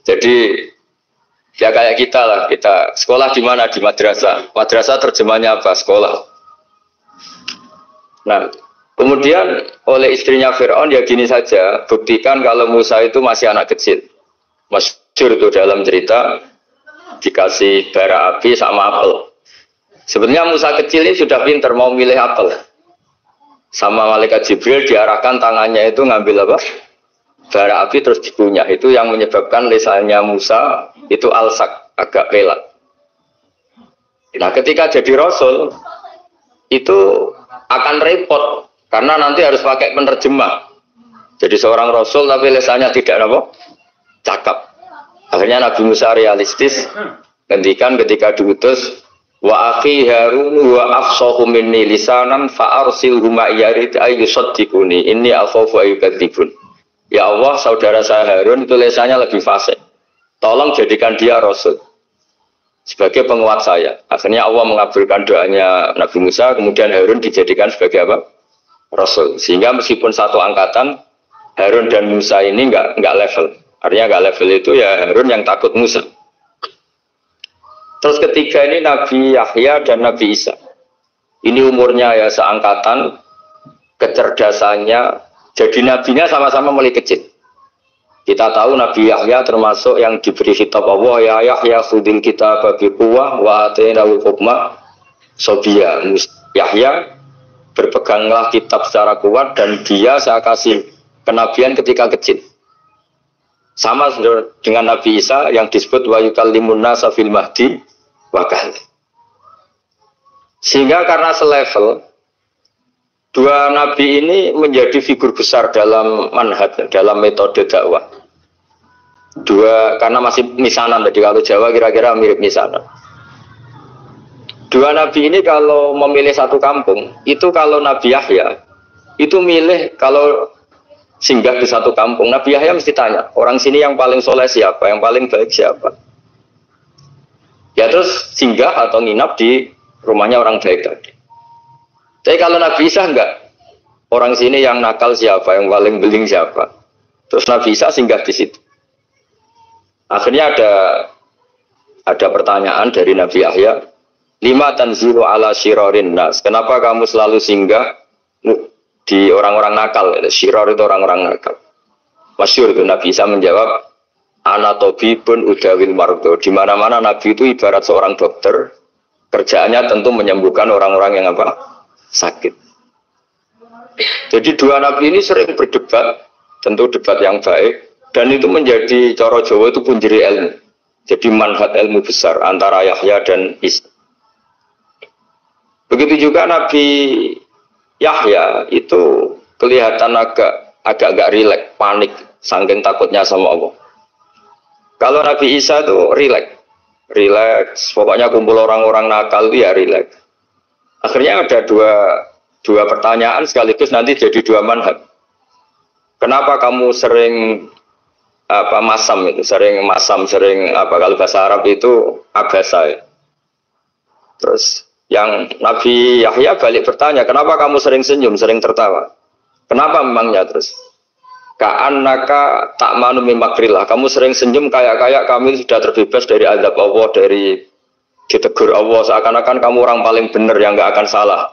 Jadi ya kayak kita lah, kita sekolah di mana, di madrasah. Madrasah terjemahnya apa? Sekolah. Nah, kemudian oleh istrinya Fir'aun ya gini saja, buktikan kalau Musa itu masih anak kecil. Masyhur itu dalam cerita dikasih bara api sama apel. Sebenarnya Musa kecil ini sudah pintar mau milih apel. Sama malaikat Jibril diarahkan tangannya itu ngambil apa? Bara api terus dikunyah. Itu yang menyebabkan lisannya Musa itu alsak, agak pelat. Nah, ketika jadi Rasul itu akan repot karena nanti harus pakai penerjemah. Jadi seorang Rasul tapi lisannya tidak apa? Cakap. Akhirnya Nabi Musa realistis ngendikan ketika diutus wa akhi Harun wa afsahu minni lisanan fa arsilhu ma'iyarid ayyusaddiquni inni akhafu ayyukadzibun. Ya Allah, saudara saya Harun itu lisannya lebih fasih. Tolong jadikan dia Rasul sebagai penguat saya. Akhirnya Allah mengabulkan doanya Nabi Musa, kemudian Harun dijadikan sebagai apa? Rasul. Sehingga meskipun satu angkatan, Harun dan Musa ini enggak level. Artinya enggak level itu ya Harun yang takut Musa. Terus ketiga ini Nabi Yahya dan Nabi Isa. Ini umurnya ya seangkatan, kecerdasannya, jadi nabinya sama-sama mulai kecil. Kita tahu Nabi Yahya termasuk yang diberi kitab Allah, ya Yahya khudil kitab bi quwwah wa atainahu hukma sabiyya. Yahya berpeganglah kitab secara kuat dan dia saya kasih kenabian ketika kecil. Sama dengan Nabi Isa yang disebut wa yukallimun nasa fil mahdi wa kahla. Sehingga karena selevel dua nabi ini menjadi figur besar dalam manhaj, dalam metode dakwah. Dua karena masih misanan tadi, kalau Jawa kira-kira mirip misanan. Dua nabi ini kalau memilih satu kampung, itu kalau Nabi Yahya itu milih kalau singgah di satu kampung, Nabi Yahya mesti tanya, orang sini yang paling soleh siapa, yang paling baik siapa? Ya terus singgah atau nginap di rumahnya orang baik tadi. Tapi kalau Nabi Isa enggak, orang sini yang nakal siapa, yang paling beling siapa? Terus Nabi Isa singgah di situ. Akhirnya ada pertanyaan dari Nabi Yahya, lima tanzilu ala syirarin nas. Kenapa kamu selalu singgah di orang-orang nakal? Syirar itu orang-orang nakal. Masyhur itu Nabi Isa menjawab, ana tabibun udawil mardo. Di mana-mana Nabi itu ibarat seorang dokter, kerjaannya tentu menyembuhkan orang-orang yang apa? Sakit. Jadi dua nabi ini sering berdebat, tentu debat yang baik, dan itu menjadi cara Jawa itu punjeri ilmu. Jadi manhaj ilmu besar antara Yahya dan Isa. Begitu juga Nabi Yahya itu kelihatan agak rileks, panik, saking takutnya sama Allah. Kalau Nabi Isa itu rileks, pokoknya kumpul orang-orang nakal itu ya rileks. Akhirnya ada dua pertanyaan sekaligus nanti jadi dua manhaj. Kenapa kamu sering masam itu, sering kalau bahasa Arab itu abasa ya. Terus yang Nabi Yahya balik bertanya, kenapa kamu sering senyum, sering tertawa? Kenapa memangnya? Terus ka'annaka ta'manu min makrillah. Kamu sering senyum kayak kami sudah terbebas dari azab Allah, dari ditegur Allah, seakan-akan kamu orang paling benar yang nggak akan salah.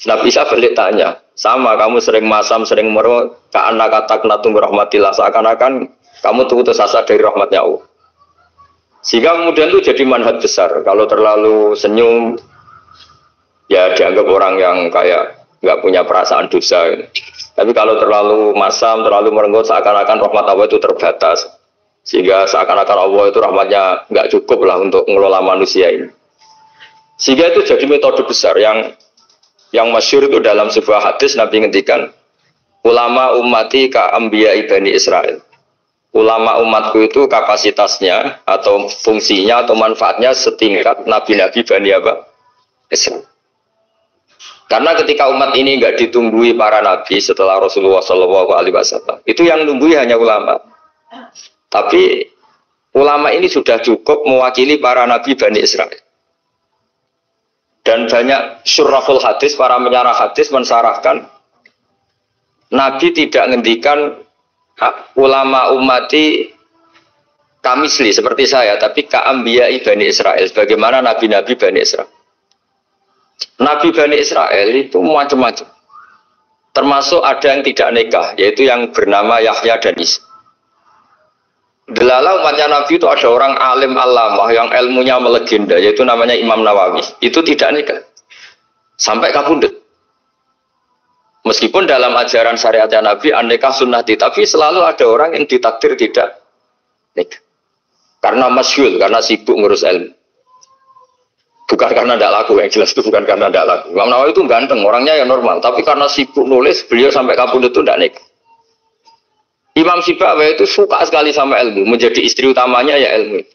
Nabi Isa balik tanya, sama kamu sering masam, sering meru, ka'annaka taqnatu min rahmatillah, seakan-akan kamu putus asa dari rahmatnya Allah. Sehingga kemudian itu jadi manhaj besar. Kalau terlalu senyum, ya dianggap orang yang kayak nggak punya perasaan dosa. Tapi kalau terlalu masam, terlalu merenggut, seakan-akan rahmat Allah itu terbatas. Sehingga seakan-akan Allah itu rahmatnya nggak cukup lah untuk mengelola manusia ini. Sehingga itu jadi metode besar yang masyhur itu dalam sebuah hadis Nabi ngendikan, ulama ummati ka anbiya Bani Israil. Ulama umatku itu kapasitasnya atau fungsinya atau manfaatnya setingkat nabi-nabi Bani Israil. Karena ketika umat ini nggak ditunggui para nabi setelah Rasulullah SAW, itu yang nunggui hanya ulama. Tapi ulama ini sudah cukup mewakili para nabi Bani Israel. Dan banyak syurrahul hadis, para menyarah hadis mensarahkan Nabi tidak ngendikan ulama umati kamisli seperti saya, tapi ka'ambiyai Bani Israel, bagaimana nabi-nabi Bani Israel. Nabi Bani Israel itu macam-macam. Termasuk ada yang tidak nikah, yaitu yang bernama Yahya dan Isa. Delala umatnya Nabi itu ada orang alim alamah yang ilmunya melegenda, yaitu namanya Imam Nawawi. Itu tidak nikah. Sampai kabundut. Meskipun dalam ajaran syariatnya Nabi, an-nikah sunnati, tapi selalu ada orang yang ditakdir tidak nikah. Karena masyhur, karena sibuk ngurus ilmu. Bukan karena tidak laku, yang jelas itu bukan karena tidak laku. Imam Nawawi itu ganteng, orangnya ya normal. Tapi karena sibuk nulis, beliau sampai kabundut itu tidak nikah. Imam Sibawayh itu suka sekali sama ilmu, menjadi istri utamanya ya ilmu.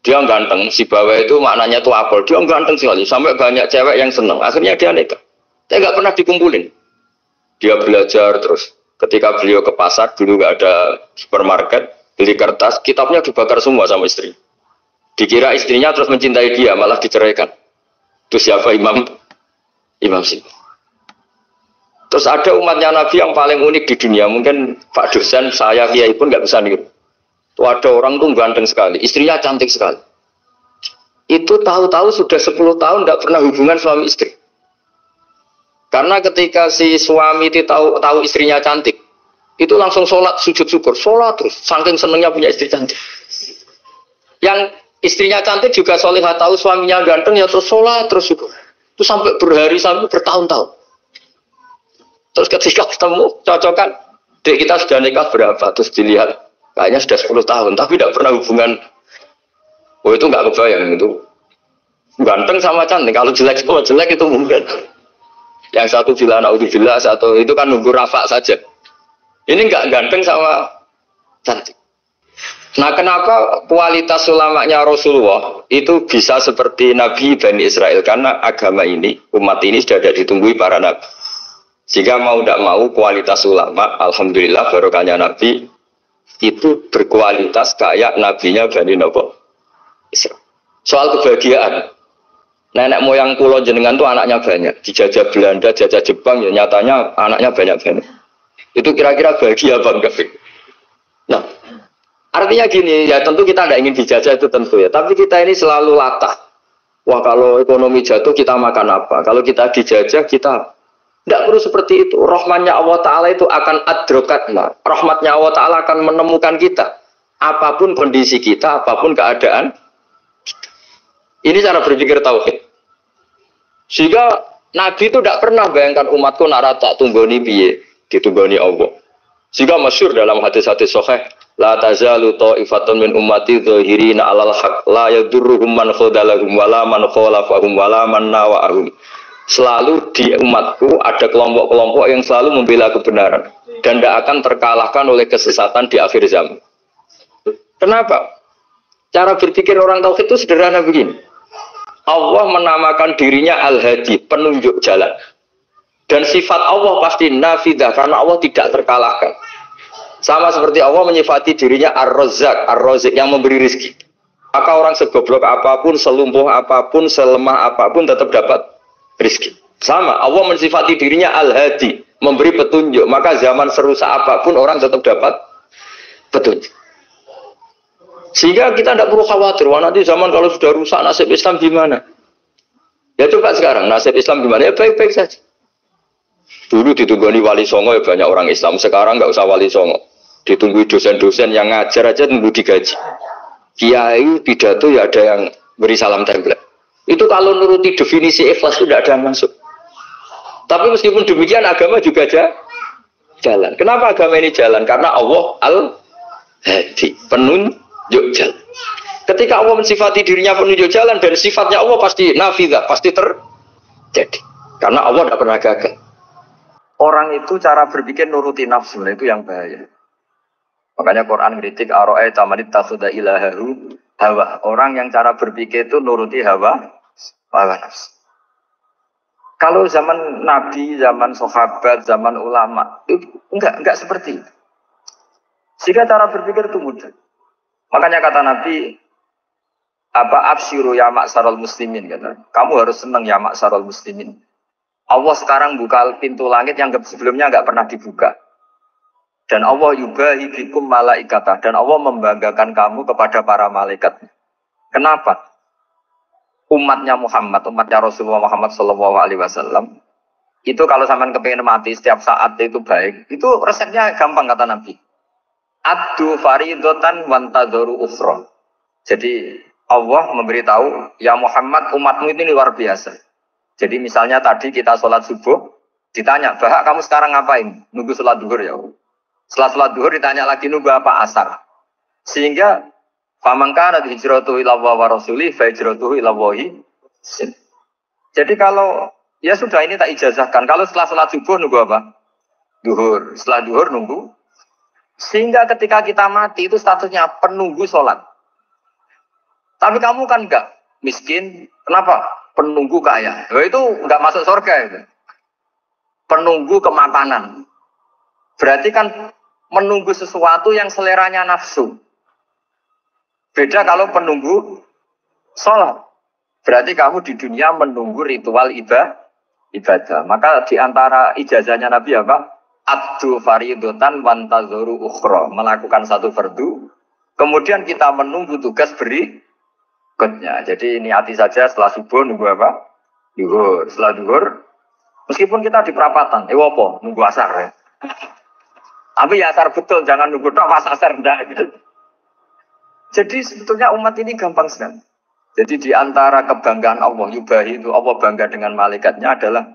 Dia ganteng, Sibawayh itu maknanya itu apel, dia ganteng sekali, sampai banyak cewek yang senang. Akhirnya dia nikah. Saya nggak pernah dikumpulin. Dia belajar terus. Ketika beliau ke pasar, dulu nggak ada supermarket, beli kertas, kitabnya dibakar semua sama istri. Dikira istrinya terus mencintai dia, malah diceraikan. Itu siapa Imam Sibawayh. Terus ada umatnya Nabi yang paling unik di dunia. Mungkin Pak dosen, saya, kiai pun nggak bisa niru. Tuh ada orang tuh ganteng sekali, istrinya cantik sekali. Itu tahu-tahu sudah 10 tahun tidak pernah hubungan suami istri. Karena ketika si suami itu tahu istrinya cantik, itu langsung sholat, sujud syukur, sholat terus. Saking senengnya punya istri cantik. Yang istrinya cantik juga solehah, tahu suaminya ganteng ya terus sholat terus syukur. Itu sampai berhari sampai bertahun-tahun. Terus ketika ketemu, cocokan, dek kita sudah nikah berapa? Terus dilihat, kayaknya sudah 10 tahun, tapi tidak pernah hubungan. Oh itu nggak kebayang, itu ganteng sama cantik. Kalau jelek sama jelek itu mungkin. Yang satu bilang naudzubillah, satu itu kan nunggu rafa saja. Ini nggak ganteng sama cantik. Nah kenapa kualitas ulamanya Rasulullah itu bisa seperti Nabi Bani Israel? Karena agama ini, umat ini sudah ada ditunggui para nabi. Jika mau tidak mau kualitas ulama, alhamdulillah barokahnya Nabi itu berkualitas kayak nabinya Bani Israel. Soal kebahagiaan, nenek moyang pulau jenengan tuh anaknya banyak, dijajah Belanda, jajah Jepang, ya nyatanya anaknya banyak. Itu kira-kira bahagia Bang Gafik. Nah, artinya gini, ya tentu kita tidak ingin dijajah itu tentu ya, tapi kita ini selalu latah. Wah kalau ekonomi jatuh kita makan apa? Kalau kita dijajah kita tidak perlu seperti itu. Rahmatnya Allah Ta'ala itu akan adrokatna. Rahmatnya Allah Ta'ala akan menemukan kita. Apapun kondisi kita, apapun keadaan. Ini cara berpikir tauhid. Sehingga Nabi itu tidak pernah bayangkan umatku narata tunggoni biye, ditunggoni Allah. Sehingga masyhur dalam hadis-hadis sahih, la tazalu ta'ifatun min ummati dzahirina 'alal haq la yadurruhum man khadalahum wala man khalafahum wala man nawa'ahum. Selalu di umatku ada kelompok-kelompok yang selalu membela kebenaran dan tidak akan terkalahkan oleh kesesatan di akhir zaman. Kenapa? Cara berpikir orang tauhid itu sederhana begini. Allah menamakan dirinya Al-Hadi, penunjuk jalan. Dan sifat Allah pasti nafidah karena Allah tidak terkalahkan. Sama seperti Allah menyifati dirinya Ar-Razzaq, Ar-Razik yang memberi rezeki. Maka orang segoblok apapun, selumpuh apapun, selemah apapun tetap dapat rezeki. Sama, Allah mensifati dirinya Al-Hadi, memberi petunjuk. Maka zaman serusak apapun orang tetap dapat petunjuk. Sehingga kita tidak perlu khawatir, wah nanti zaman kalau sudah rusak nasib Islam gimana? Ya coba sekarang nasib Islam gimana? Ya baik-baik saja. Dulu ditunggoni wali songo ya banyak orang Islam. Sekarang nggak usah wali songo, ditunggu dosen-dosen yang ngajar aja nunggu digaji. Kiai pidato ya ada yang beri salam tempel. Itu kalau nuruti definisi ikhlas itu tidak ada yang masuk. Tapi meskipun demikian agama juga jalan. Kenapa agama ini jalan? Karena Allah Al-Hadi, penunjuk jalan. Ketika Allah mensifati dirinya penunjuk jalan dan sifatnya Allah pasti nafidah, pasti terjadi. Karena Allah tidak pernah gagal. Orang itu cara berpikir nuruti nafsu itu yang bahaya. Makanya Quran kritik aro'aita man ittakhadha ilahahu hawa. Orang yang cara berpikir itu nuruti hawa nafsu. Kalau zaman Nabi, zaman sahabat, zaman ulama, itu enggak seperti itu. Sehingga cara berpikir itu mudah. Makanya kata Nabi, absyiru ya ma'syaral muslimin, kata. Kamu harus senang ya ma'syaral muslimin. Allah sekarang buka pintu langit yang sebelumnya enggak pernah dibuka. Dan Allah yubahi bikum malaikatah. Dan Allah membanggakan kamu kepada para malaikat. Kenapa? Umatnya Muhammad, umatnya Rasulullah Muhammad SAW, itu kalau sampean kepengen mati setiap saat itu baik, itu resepnya gampang kata Nabi. Addu faridotan wantadzoru ukhra. Jadi Allah memberitahu, ya Muhammad, umatmu ini luar biasa. Jadi misalnya tadi kita sholat subuh, ditanya, Bahak kamu sekarang ngapain? Nunggu sholat duhur ya. Setelah sholat duhur ditanya lagi nunggu apa asar. Sehingga faman kana hijratuhu ila Allah wa rasulih fa hijratuhu ila Allah. Jadi kalau ya sudah ini tak ijazahkan. Kalau setelah sholat subuh nunggu apa? Duhur. Setelah duhur nunggu. Sehingga ketika kita mati itu statusnya penunggu sholat. Tapi kamu kan enggak miskin. Kenapa? Penunggu kaya. Nah, itu enggak masuk surga itu. Penunggu kemapanan. Berarti kan menunggu sesuatu yang seleranya nafsu. Beda kalau penunggu sholat. Berarti kamu di dunia menunggu ritual ibadah. Maka di antara ijazahnya Nabi apa? Addu faridotan wantazuru ukhra. Melakukan satu fardu. Kemudian kita menunggu tugas berikutnya. Jadi niati saja setelah subuh nunggu apa? Duhur. Setelah duhur. Meskipun kita di perapatan. Wopo? Nunggu asar ya. Tapi ya asar betul. Jangan nunggu tok pas asar. Enggak gitu. Jadi sebetulnya umat ini gampang sekali. Jadi di antara kebanggaan Allah, yubahi itu Allah bangga dengan malaikatnya adalah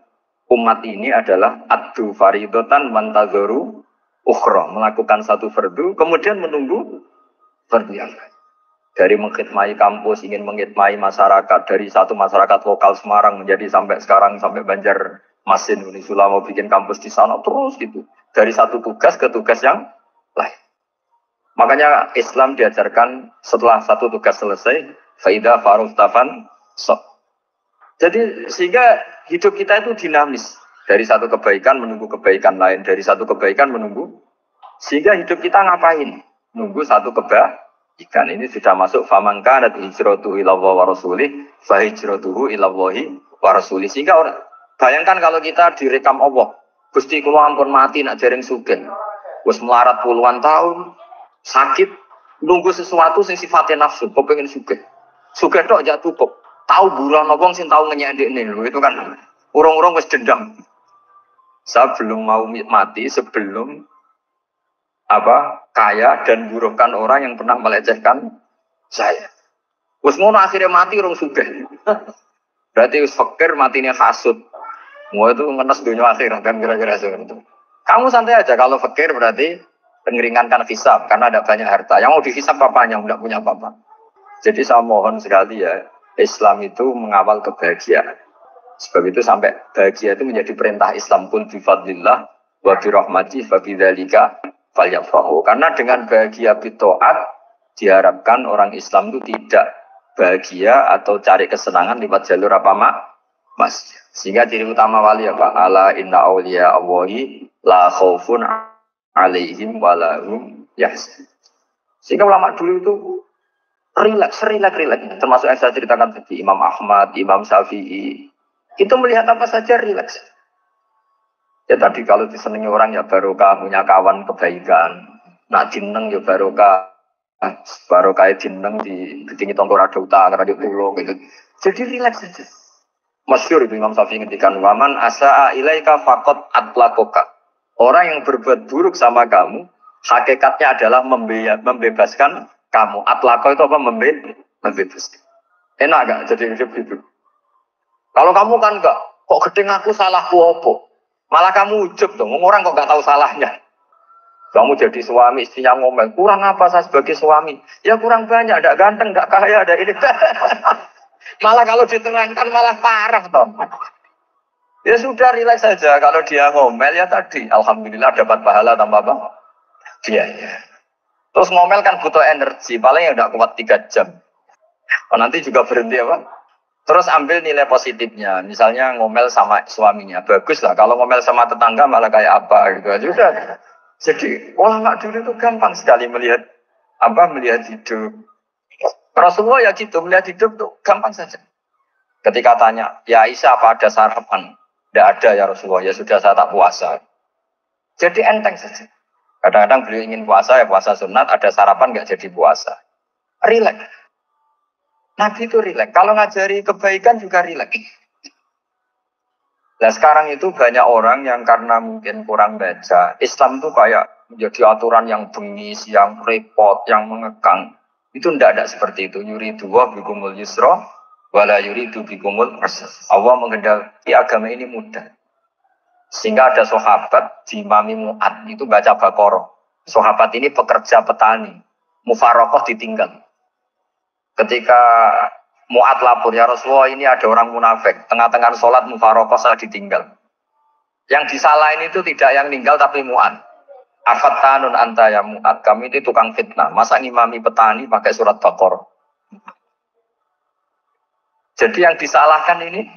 umat ini adalah addu faridotan wantadzoru ukhra. Melakukan satu fardu, kemudian menunggu fardu yang lain. Dari mengkhidmati kampus, ingin mengkhidmati masyarakat. Dari satu masyarakat lokal Semarang menjadi sampai sekarang, sampai Banjarmasin. Unisula mau bikin kampus di sana, terus gitu. Dari satu tugas ke tugas yang lain. Makanya Islam diajarkan setelah satu tugas selesai, faida farustafan sok. Jadi sehingga hidup kita itu dinamis. Dari satu kebaikan menunggu kebaikan lain, dari satu kebaikan menunggu. Sehingga hidup kita ngapain? Nunggu satu kebaikan. Ini sudah masuk faman kana hijratuhu ila Allah wa rasulih, fa hijratuhu ila Allah wa rasulih. Sehingga orang bayangkan kalau kita direkam Allah, Gusti kula ampun mati nak dereng sugih. Wis melarat puluhan tahun. Sakit, nunggu sesuatu yang sifatnya nafsu, kau pengen sugih. Sugih tok aja cukup. Tahu bulan wong sing tahu ngenyek ini, itu kan urung-urung wis dendam. Saya belum mau mati sebelum kaya dan burukan orang yang pernah melecehkan saya. Wis ngono akhirnya mati urung sugih. Berarti wis fakir matinya hasud. Mau itu ngenes dunia akhirat kan kira-kira seperti itu. Kamu santai aja kalau fakir berarti meringankan hisab karena ada banyak harta. Yang mau dihisab papanya, tidak punya apa-apa. Jadi saya mohon sekali ya, Islam itu mengawal kebahagiaan. Sebab itu sampai bahagia itu menjadi perintah Islam pun bifadlillah wa birahmati fa bidzalika falyafrahu. Karena dengan bahagia bitaat diharapkan orang Islam itu tidak bahagia atau cari kesenangan lewat jalur mas. Sehingga ciri utama wali apa? Ala inna awliya Allahi la khaufun alaihim walahum yahzan. Sehingga ulama dulu itu rileks. Termasuk yang saya ceritakan tadi, Imam Ahmad, Imam Syafi'i. Itu melihat apa saja rileks. Ya tadi kalau disenangi orang ya barokah, punya kawan kebaikan. Nak jeneng ya barokah. Barokah jeneng di ketinggi tongkor ada utang, ada tulung gitu. Jadi rileks saja. Masyhur itu Imam Syafi'i ngendikan waman asa'a ilaika faqad atlaqaka. Orang yang berbuat buruk sama kamu, hakikatnya adalah membebaskan kamu. Atlaqo itu apa? Membebaskan. Enak gak jadi hidup itu? Kalau kamu kan enggak, kok gedeng aku salahku apa? Malah kamu ujub dong, orang kok gak tahu salahnya. Kamu jadi suami, istrinya ngomel, kurang apa saya sebagai suami? Ya kurang banyak, ada ganteng, ada kaya, ada ini. Malah kalau diterangkan malah parah toh. Ya sudah rileks saja. Kalau dia ngomel ya tadi, alhamdulillah dapat pahala tambah apa? Biaya. Terus ngomel kan butuh energi, paling ya udah kuat 3 jam. Oh, nanti juga berhenti apa? Terus ambil nilai positifnya, misalnya ngomel sama suaminya, bagus lah. Kalau ngomel sama tetangga malah kayak apa gitu aja udah. Jadi ulama dulu itu gampang sekali melihat melihat hidup. Rasulullah ya gitu, melihat hidup tuh gampang saja. Ketika tanya, ya Aisyah apa ada sarapan? Tidak ada ya Rasulullah, ya sudah saya tak puasa. Jadi enteng saja. Kadang-kadang beliau ingin puasa, ya puasa sunat, ada sarapan nggak jadi puasa. Rileks. Nabi itu rileks. Kalau ngajari kebaikan juga rileks. Nah sekarang itu banyak orang yang karena mungkin kurang baca. Islam itu kayak menjadi aturan yang bengis, yang repot, yang mengekang. Itu tidak seperti itu. Yuridu wa bikumul yusra, wala yuridu bikumul usra. Allah menghendaki agama ini mudah. Sehingga ada sahabat di Imami Mu'ad itu baca Baqarah. Sahabat ini pekerja petani. Mufarokoh ditinggal. Ketika Mu'ad lapor, ya Rasulullah ini ada orang munafik. Tengah-tengah sholat mufarokoh saya ditinggal. Yang disalahin itu tidak yang tinggal tapi Mu'ad. Afattanun anta ya Mu'ad. Kami itu tukang fitnah. Masa ngimami petani pakai surat Baqarah. Jadi yang disalahkan ini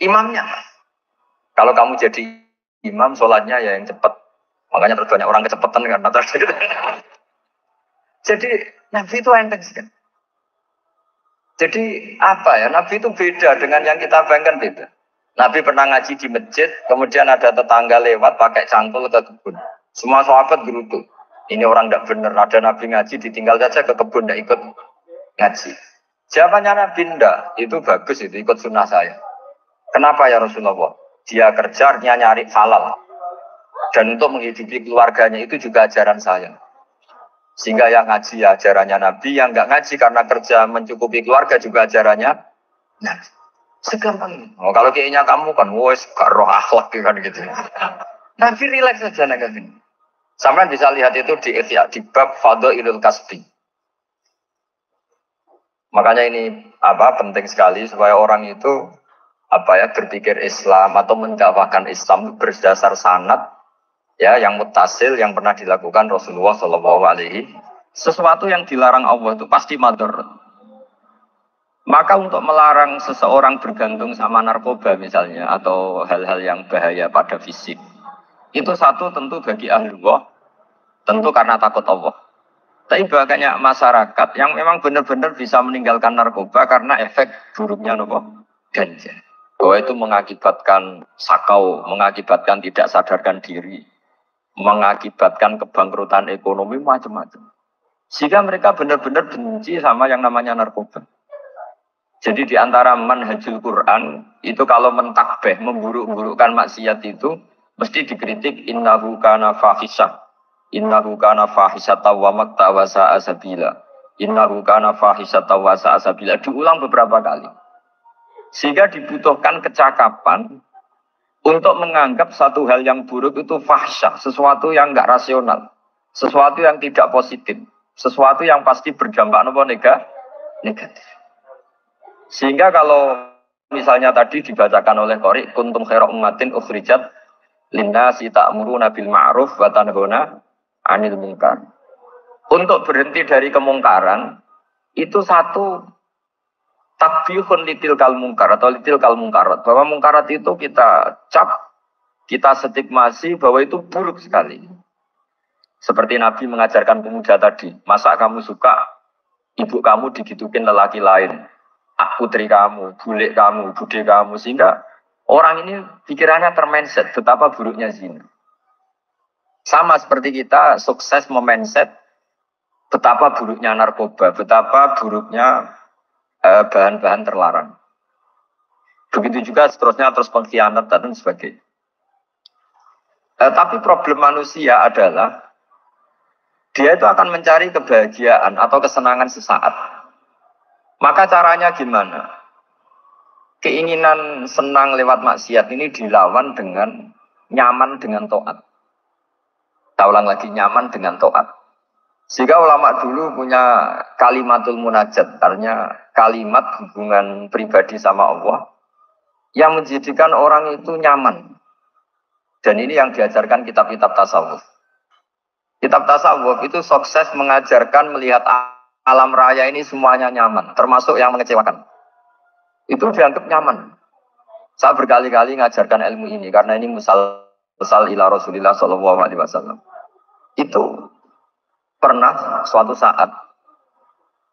imamnya. Kalau kamu jadi imam, sholatnya ya yang cepat. Makanya terus banyak orang kecepatan karena terjadi. Jadi Nabi itu enteng sekali. Jadi apa ya, Nabi itu beda dengan yang kita bayangkan beda. Nabi pernah ngaji di masjid, kemudian ada tetangga lewat pakai cangkul ke kebun. Semua sahabat gerutu. Ini orang tidak benar, ada Nabi ngaji ditinggal saja ke kebun, tidak ikut ngaji. Jawabannya Nabi tidak, itu bagus itu, ikut sunnah saya. Kenapa ya Rasulullah? Dia kerjanya nyari halal. Dan untuk menghidupi keluarganya itu juga ajaran saya. Sehingga yang ngaji ya ajarannya Nabi, yang nggak ngaji karena kerja mencukupi keluarga juga ajarannya Nabi. Segampang ini. Oh, kalau kayaknya kamu kan, wes gak roh akhlak kan gitu. Nabi rileks saja negatif. Sampai bisa lihat itu di Ihya, di bab Fadhailul Kasbi. Makanya ini penting sekali supaya orang itu berpikir Islam atau mendakwakan Islam berdasar sanad. Ya, yang mutasil yang pernah dilakukan Rasulullah SAW. Sesuatu yang dilarang Allah itu pasti madharat. Maka untuk melarang seseorang bergantung sama narkoba misalnya atau hal-hal yang bahaya pada fisik, itu satu tentu bagi ahlullah, tentu karena takut Allah. Tapi banyak masyarakat yang memang benar-benar bisa meninggalkan narkoba karena efek buruknya ganja. Bahwa itu mengakibatkan sakau, mengakibatkan tidak sadarkan diri, mengakibatkan kebangkrutan ekonomi macam-macam. Sehingga mereka benar-benar benci sama yang namanya narkoba. Jadi di antara manhajul Quran itu kalau mentakbih, memburuk-burukkan maksiat itu mesti dikritik innahu kana fahisah. Innahu kana fahisata wa maqta wa sa'a sabila. Innahu kana fahisata wa sa'a sabila. Diulang beberapa kali. Sehingga dibutuhkan kecakapan untuk menganggap satu hal yang buruk itu fahsyah, sesuatu yang enggak rasional, sesuatu yang tidak positif, sesuatu yang pasti berdampak negatif. Sehingga kalau misalnya tadi dibacakan oleh Qori, kuntum khairu ummatin ukhrijat linnasi ta'muruna bil ma'ruf wa tanhauna 'anil munkar. Untuk berhenti dari kemungkaran itu satu takbihun litil kal mungkar atau litil kal mungkarat, bahwa mungkarat itu kita cap, kita stigmasi bahwa itu buruk sekali. Seperti Nabi mengajarkan pemuda tadi, masa kamu suka ibu kamu digitukin lelaki lain, putri kamu, bule kamu, bude kamu, sehingga orang ini pikirannya termindset betapa buruknya zina. Sama seperti kita sukses memindset betapa buruknya narkoba, betapa buruknya bahan-bahan terlarang. Begitu juga seterusnya terus pengkhianat dan sebagainya. Tapi problem manusia adalah dia itu akan mencari kebahagiaan atau kesenangan sesaat. Maka caranya gimana? Keinginan senang lewat maksiat ini dilawan dengan nyaman dengan taat. Saya ulang lagi, nyaman dengan taat. Sehingga ulama dulu punya kalimatul munajat, artinya kalimat hubungan pribadi sama Allah yang menjadikan orang itu nyaman. Dan ini yang diajarkan kitab-kitab tasawuf. Kitab tasawuf itu sukses mengajarkan melihat alam raya ini semuanya nyaman, termasuk yang mengecewakan. Itu dianggap nyaman. Saya berkali-kali ngajarkan ilmu ini karena ini musal ila Rasulillah Shallallahu Alaihi Wasallam. Itu pernah suatu saat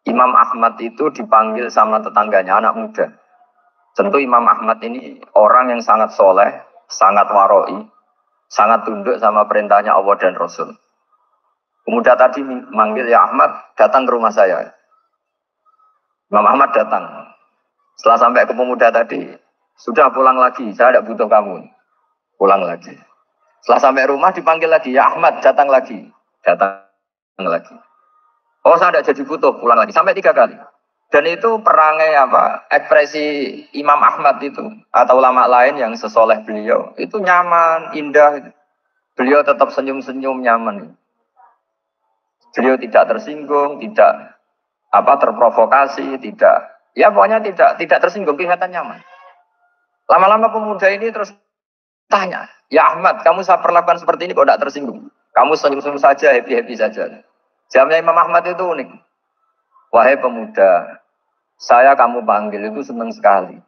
Imam Ahmad itu dipanggil sama tetangganya, anak muda. Tentu Imam Ahmad ini orang yang sangat soleh, sangat waroi, sangat tunduk sama perintahnya Allah dan Rasul. Pemuda tadi manggil, ya Ahmad, datang ke rumah saya. Imam Ahmad datang. Setelah sampai ke pemuda tadi, sudah pulang lagi, saya tidak butuh kamu. Pulang lagi. Setelah sampai rumah dipanggil lagi, ya Ahmad, datang lagi. Datang lagi. Oh, saya tidak jadi butuh, pulang lagi. Sampai 3 kali. Dan itu perangai ekspresi Imam Ahmad itu, atau ulama lain yang sesoleh beliau, itu nyaman, indah. Beliau tetap senyum-senyum, nyaman. Beliau tidak tersinggung, tidak terprovokasi, ya pokoknya tidak tersinggung, kelihatan nyaman. Lama-lama pemuda ini terus tanya, ya Ahmad, kamu saya perlakukan seperti ini kok tidak tersinggung? Kamu senyum-senyum saja, happy-happy saja. Jawabnya Imam Ahmad itu unik. Wahai pemuda, saya kamu panggil itu senang sekali.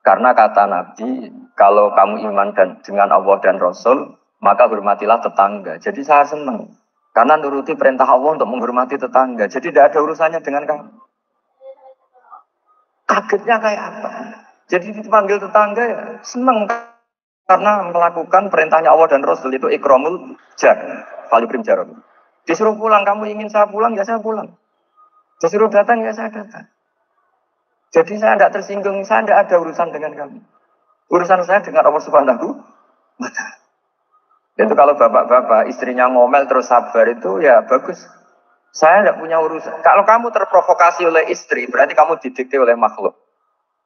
Karena kata Nabi, kalau kamu iman dengan Allah dan Rasul, maka hormatilah tetangga. Jadi saya senang. Karena nuruti perintah Allah untuk menghormati tetangga. Jadi tidak ada urusannya dengan kamu. Kagetnya kayak apa? Jadi dipanggil tetangga ya senang karena melakukan perintahnya Allah dan Rasul itu ikramul jar, paling primjar. Disuruh pulang, kamu ingin saya pulang, ya saya pulang. Disuruh datang, ya saya datang. Jadi saya tidak tersinggung, saya tidak ada urusan dengan kamu. Urusan saya dengan Allah Subhanahu wa Ta'ala. Itu kalau bapak-bapak istrinya ngomel terus sabar itu ya bagus. Saya tidak punya urusan. Kalau kamu terprovokasi oleh istri, berarti kamu didikte oleh makhluk.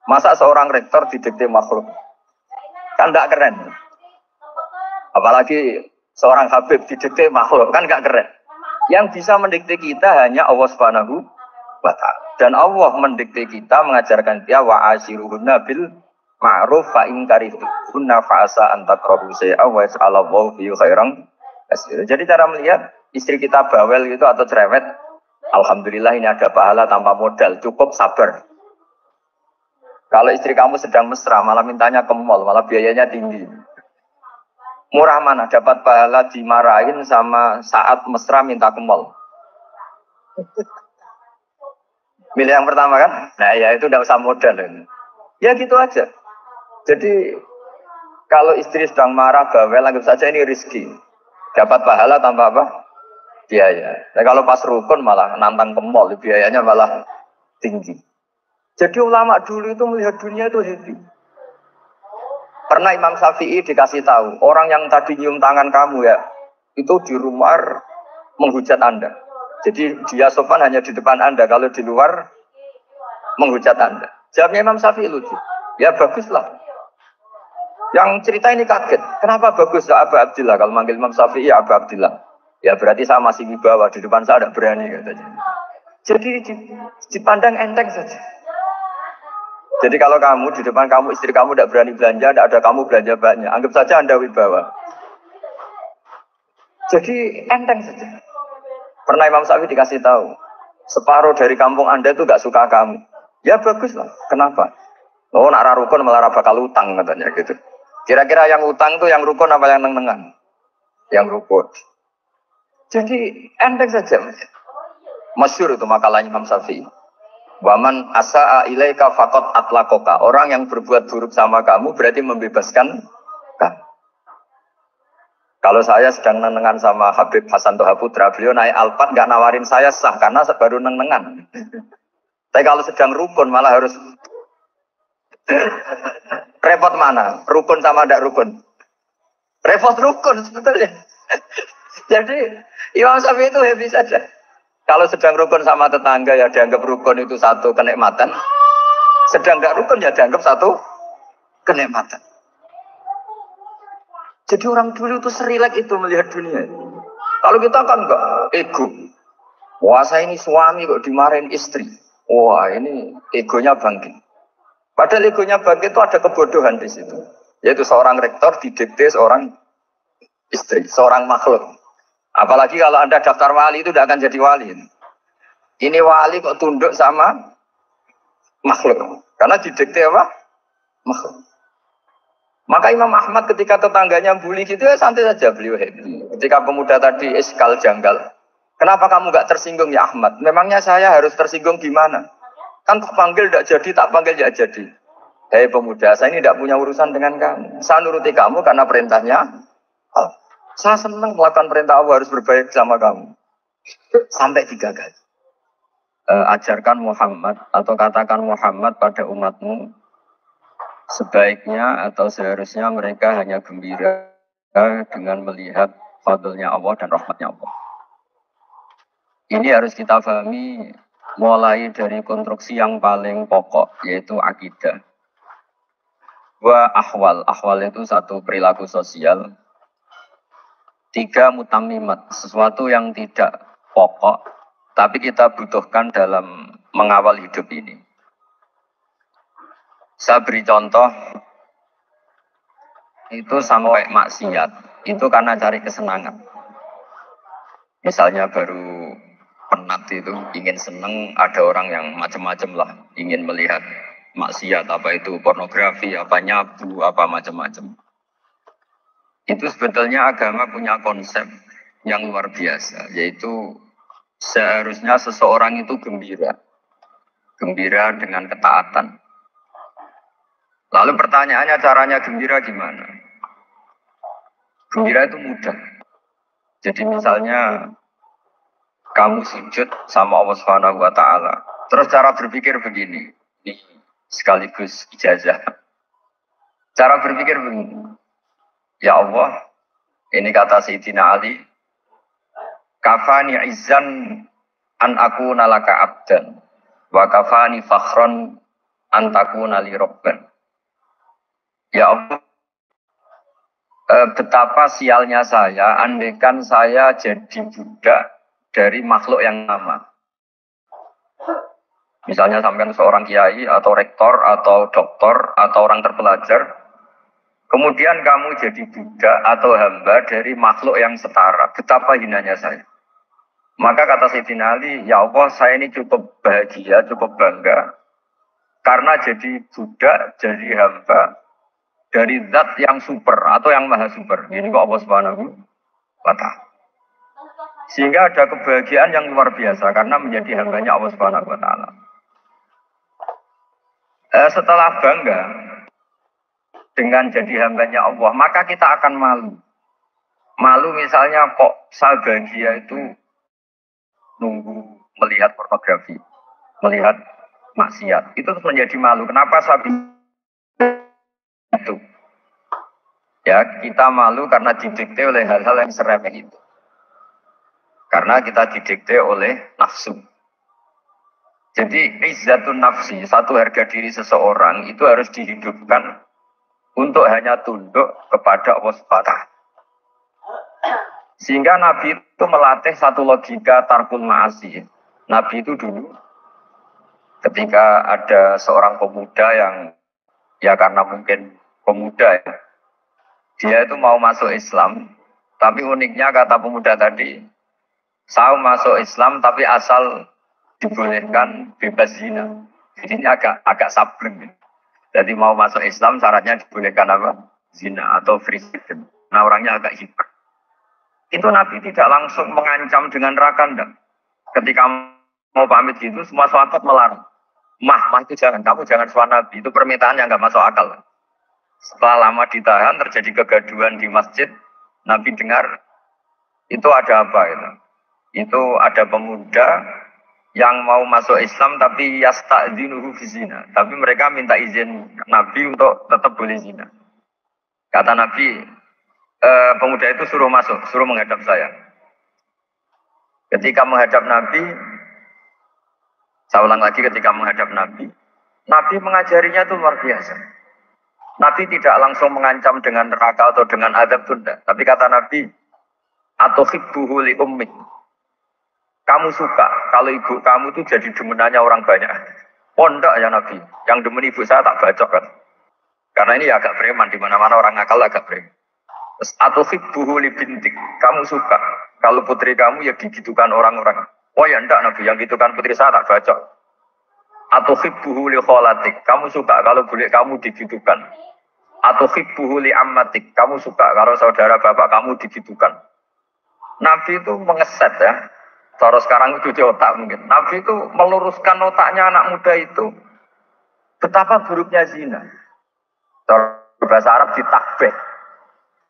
Masa seorang rektor didikte makhluk? Kan tidak keren. Apalagi seorang Habib didikte makhluk, kan tidak keren. Yang bisa mendikte kita hanya Allah Subhanahu wa Ta'ala. Dan Allah mendikte kita, mengajarkan dia wa ashiruhunna bil ma'ruf fa in karihtunna fa asa an takrahu shay'an wa yaj'alallahu fi khairan katsira. Jadi cara melihat istri kita bawel gitu atau cerewet, alhamdulillah ini ada pahala tanpa modal, cukup sabar. Kalau istri kamu sedang mesra, malah mintanya ke mall, malah biayanya tinggi. Murah mana dapat pahala dimarahin sama saat mesra minta ke mall? Milih yang pertama kan? Nah ya itu tidak usah modal. Ya gitu aja. Jadi kalau istri sedang marah, bawel, anggap saja ini rezeki. Dapat pahala tanpa apa? Biaya. Nah, kalau pas rukun malah nantang ke mall, biayanya malah tinggi. Jadi ulama dulu itu melihat dunia itu happy. Pernah Imam Syafi'i dikasih tahu, orang yang tadi nyium tangan kamu ya, itu di rumah menghujat Anda. Jadi dia sopan hanya di depan Anda, kalau di luar menghujat Anda. Jawabnya Imam Syafi'i lucu. Ya baguslah. Yang cerita ini kaget. Kenapa bagus ya Abu Abdillah? Kalau manggil Imam Syafi'i ya Abu Abdillah. Ya berarti saya masih wibawa, di depan saya tidak berani katanya. Jadi dipandang enteng saja. Jadi kalau kamu di depan kamu istri kamu tidak berani belanja, tidak ada kamu belanja banyak, anggap saja Anda wibawa. Jadi enteng saja. Pernah Imam Syafi'i dikasih tahu, separuh dari kampung Anda itu nggak suka kamu. Ya bagus lah. Kenapa? Oh nak rukun malah bakal utang katanya gitu. Kira-kira yang utang tuh yang rukun apa yang neng-nengan? Yang rukun. Jadi enteng saja. Masyhur itu makalah Imam Syafi'i. Waman asa'a ilaika faqad atlaqaka. Orang yang berbuat buruk sama kamu berarti membebaskan kamu. Kalau saya sedang nenengan sama Habib Hasan Toha Putra, beliau naik Alphard nggak nawarin saya sah karena baru nenengan. Tapi kalau sedang rukun malah harus repot mana? Rukun sama tidak rukun? Repot rukun sebetulnya. Jadi Imam Syafi'i itu happy saja. Kalau sedang rukun sama tetangga ya dianggap rukun itu satu kenikmatan. Sedang tidak rukun ya dianggap satu kenikmatan. Jadi orang dulu itu serilek itu melihat dunia. Kalau kita kan enggak, ego. Wah saya ini suami kok dimarahin istri. Wah ini egonya bangkit. Padahal egonya bangkit itu ada kebodohan di situ. Yaitu seorang rektor didikte seorang istri, seorang makhluk. Apalagi kalau Anda daftar wali itu tidak akan jadi wali. Ini wali kok tunduk sama makhluk. Karena didikte apa? Makhluk. Maka Imam Ahmad ketika tetangganya bully gitu ya santai saja beliau happy. Ketika pemuda tadi iskal janggal, kenapa kamu gak tersinggung ya Ahmad? Memangnya saya harus tersinggung gimana? Kan tak panggil tidak jadi, tak panggil tidak jadi. Hei pemuda, saya ini tidak punya urusan dengan kamu. Saya nuruti kamu karena perintahnya. Oh, saya senang melakukan perintah Allah harus berbaik sama kamu. Sampai 3 kali. Ajarkan Muhammad atau katakan Muhammad pada umatmu. Sebaiknya atau seharusnya mereka hanya gembira dengan melihat fadlnya Allah dan rahmatnya Allah. Ini harus kita pahami mulai dari konstruksi yang paling pokok, yaitu akidah. Ahwal itu satu perilaku sosial. 3 mutammimat, sesuatu yang tidak pokok, tapi kita butuhkan dalam mengawal hidup ini. Saya beri contoh, itu sampai maksiat, itu karena cari kesenangan. Misalnya baru penat itu, ingin seneng, ada orang yang macam-macam lah, ingin melihat maksiat, apa itu pornografi, apa nyabu, apa macam-macam. Itu sebetulnya agama punya konsep yang luar biasa, yaitu seharusnya seseorang itu gembira dengan ketaatan. Lalu pertanyaannya caranya gembira gimana? Gembira itu mudah. Jadi misalnya kamu sujud sama Allah Subhanahu wa taala. Terus cara berpikir begini. Ini sekaligus ijazah. Cara berpikir begini. Ya Allah, ini kata Sayyidina Ali, kafani izzan an akuna laka abdan wa kafani fakhron an takuna li rabban. Ya Allah, betapa sialnya saya, andaikan saya jadi budak dari makhluk yang sama. Misalnya sampai seorang kiai atau rektor atau doktor atau orang terpelajar, kemudian kamu jadi budak atau hamba dari makhluk yang setara. Betapa hinanya saya. Maka kata Sayyidina Ali, ya Allah saya ini cukup bahagia, cukup bangga. Karena jadi budak, jadi hamba dari zat yang super atau yang maha super. Ini kok Allah Subhanahu wa ta'ala. Sehingga ada kebahagiaan yang luar biasa karena menjadi hambanya Allah Subhanahu wa ta'ala. Setelah bangga dengan jadi hambanya Allah, maka kita akan malu. Malu misalnya kok saya bahagia itu nunggu melihat pornografi, melihat maksiat. Itu menjadi malu. Kenapa saya itu? Ya, kita malu karena didikte oleh hal-hal yang seremeh itu. Karena kita didikte oleh nafsu. Jadi izzatun nafsi, satu harga diri seseorang itu harus dihidupkan untuk hanya tunduk kepada Allah SWT. Sehingga Nabi itu melatih satu logika tarkul ma'asi. Nabi itu dulu ketika ada seorang pemuda yang ya karena mungkin pemuda ya, dia itu mau masuk Islam, tapi uniknya kata pemuda tadi, saya masuk Islam tapi asal dibolehkan bebas zina. Ini agak sableng. Jadi mau masuk Islam syaratnya dibolehkan apa? Zina atau free freedom. Nah orangnya agak hiper. Itu Nabi tidak langsung mengancam dengan neraka. Ketika mau pamit gitu, semua sahabat melarang. Mah itu jangan, kamu jangan suara Nabi. Itu permintaan yang nggak masuk akal. Setelah lama ditahan, terjadi kegaduhan di masjid. Nabi dengar, itu ada apa itu? Itu ada pemuda yang mau masuk Islam tapi yasta'dzinuhu fi zina. Tapi mereka minta izin Nabi untuk tetap boleh zina. Kata Nabi, pemuda itu suruh masuk, suruh menghadap saya. Ketika menghadap Nabi, saya ulang lagi ketika menghadap Nabi, Nabi mengajarinya itu luar biasa. Nabi tidak langsung mengancam dengan neraka atau dengan azab tunda. Tapi kata Nabi, atuhibbuhu li ummik. Kamu suka kalau ibu kamu itu jadi demenannya orang banyak. Pondok ya Nabi, yang demen ibu saya tak bacok kan. Karena ini agak preman, di mana-mana orang ngakal agak preman. Atuhibbuhu li bintik. Kamu suka kalau putri kamu ya digitukan orang-orang. Oh ya enggak Nabi, yang gitukan putri saya tak bacok. Atau hibbuhu li kholatik, kamu suka kalau bule kamu digitukan. Atau hibbuhu li ammatik, kamu suka kalau saudara bapak kamu digitukan. Nabi itu mengeset ya. Kalau sekarang itu di otak mungkin. Nabi itu meluruskan otaknya anak muda itu betapa buruknya zina. Kalau bahasa Arab ditakbih.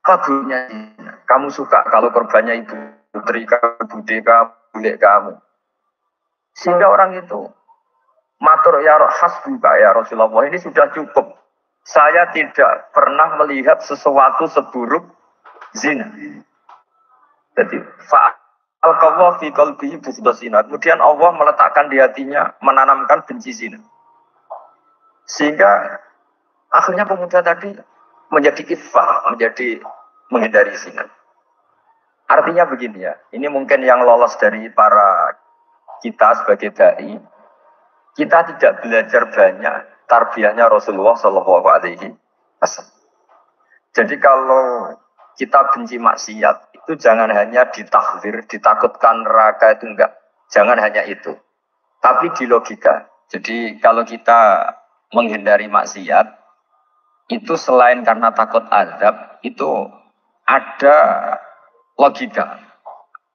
Apa buruknya zina? Kamu suka kalau korbannya ibu, putri kamu, bude kamu, bule kamu. Sehingga orang itu matur ya hasbuka ya Rasulullah, ini sudah cukup. Saya tidak pernah melihat sesuatu seburuk zina. Jadi al-qawwa fi qalbihi zina. Kemudian Allah meletakkan di hatinya, menanamkan benci zina. Sehingga akhirnya pemuda tadi menjadi ifah, menjadi menghindari zina. Artinya begini ya, ini mungkin yang lolos dari para kita sebagai dai, kita tidak belajar banyak tarbiyahnya Rasulullah Shallallahu Alaihi Wasallam. Jadi kalau kita benci maksiat, itu jangan hanya ditakhdir, ditakutkan neraka itu enggak. Jangan hanya itu. Tapi di logika. Jadi kalau kita menghindari maksiat, itu selain karena takut azab, itu ada logika.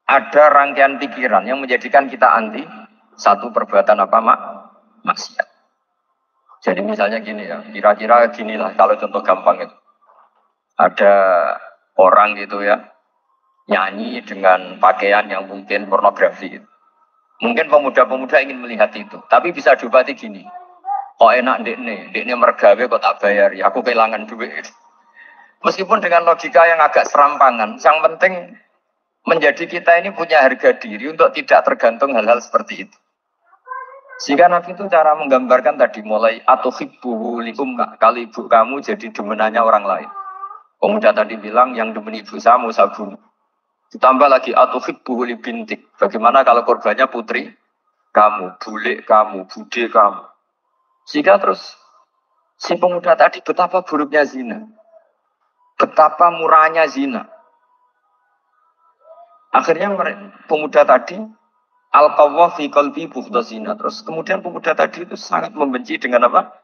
Ada rangkaian pikiran yang menjadikan kita anti satu perbuatan apa maksiat. Jadi misalnya gini ya, kira-kira ginilah kalau contoh gampang itu. Ada orang gitu ya, nyanyi dengan pakaian yang mungkin pornografi. Mungkin pemuda-pemuda ingin melihat itu. Tapi bisa diobati gini. Kok enak dekne mergawe kok tak bayar. Ya aku kehilangan duit. Meskipun dengan logika yang agak serampangan. Yang penting menjadi kita ini punya harga diri untuk tidak tergantung hal-hal seperti itu. Sehingga Nabi itu cara menggambarkan tadi mulai atuhibbu likum, kalau ibu kamu jadi demenannya orang lain. Pemuda tadi bilang yang demen ibu saya mau saya bunuh. Ditambah lagi atuhibbu li bintik. Bagaimana kalau korbannya putri kamu, bule kamu, bude kamu. Sehingga terus si pemuda tadi betapa buruknya zina. Betapa murahnya zina. Akhirnya pemuda tadi al-qawwa fi qalbi bughda zina. Terus kemudian pemuda tadi itu sangat membenci dengan apa?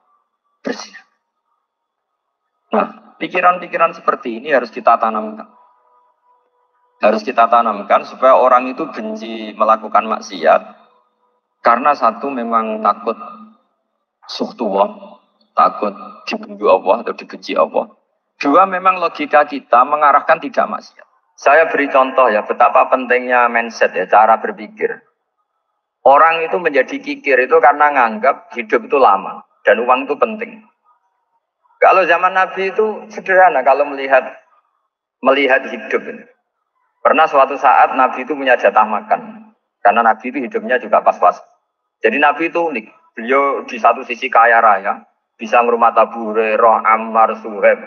Berzina. Nah, pikiran-pikiran seperti ini harus kita tanamkan. Harus kita tanamkan supaya orang itu benci melakukan maksiat. Karena satu memang takut suhtullah, takut dibenci Allah atau dibenci Allah. Dua memang logika kita mengarahkan tidak maksiat. Saya beri contoh ya, betapa pentingnya mindset ya, cara berpikir. Orang itu menjadi kikir itu karena nganggap hidup itu lama dan uang itu penting. Kalau zaman Nabi itu sederhana kalau melihat hidup ini. Pernah suatu saat Nabi itu punya jatah makan. Karena Nabi itu hidupnya juga pas-pas. Jadi Nabi itu unik. Beliau di satu sisi kaya raya, bisa ngurmat Abu Hurairah, Ammar, Suhaib.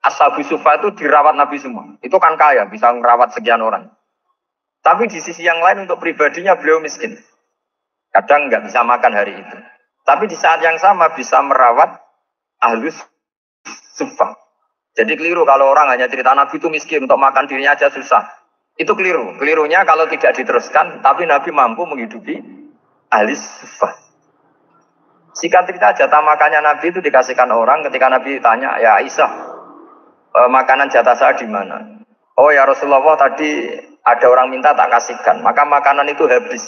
Ashabu Sufa itu dirawat Nabi semua. Itu kan kaya, bisa merawat sekian orang. Tapi di sisi yang lain untuk pribadinya beliau miskin. Kadang nggak bisa makan hari itu. Tapi di saat yang sama bisa merawat ahlus Sufa. Jadi keliru kalau orang hanya cerita Nabi itu miskin, untuk makan dirinya aja susah. Itu keliru. Kelirunya kalau tidak diteruskan, tapi Nabi mampu menghidupi ahlus Sufa. Singkat cerita jatah makannya Nabi itu dikasihkan orang ketika Nabi tanya, ya Aisyah, makanan jatah saya di mana? Oh ya Rasulullah, tadi ada orang minta tak kasihkan, maka makanan itu habis.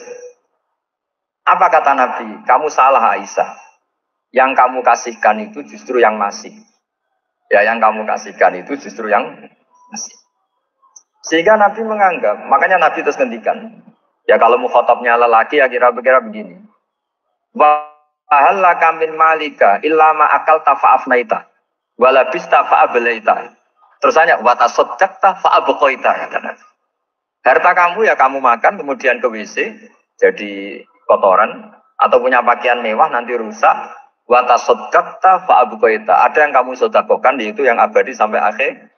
Apa kata Nabi? Kamu salah Aisyah. Yang kamu kasihkan itu justru yang masih. Ya yang kamu kasihkan itu justru yang masih. Sehingga Nabi menganggap, makanya Nabi terus ngendikan. Ya kalau mukhatabnya lelaki ya kira-kira begini. Wa hallaka min malika illa ma akalta fa'afnaita wa labista fa'ablaita. Terus tanya wa tasaddaqta fa'abqaita kata Nabi. Harta kamu ya kamu makan kemudian ke WC jadi kotoran atau punya pakaian mewah nanti rusak. Wa tasaddaqta fa'abqaita. Ada yang kamu sedekahkan yaitu yang abadi sampai akhir.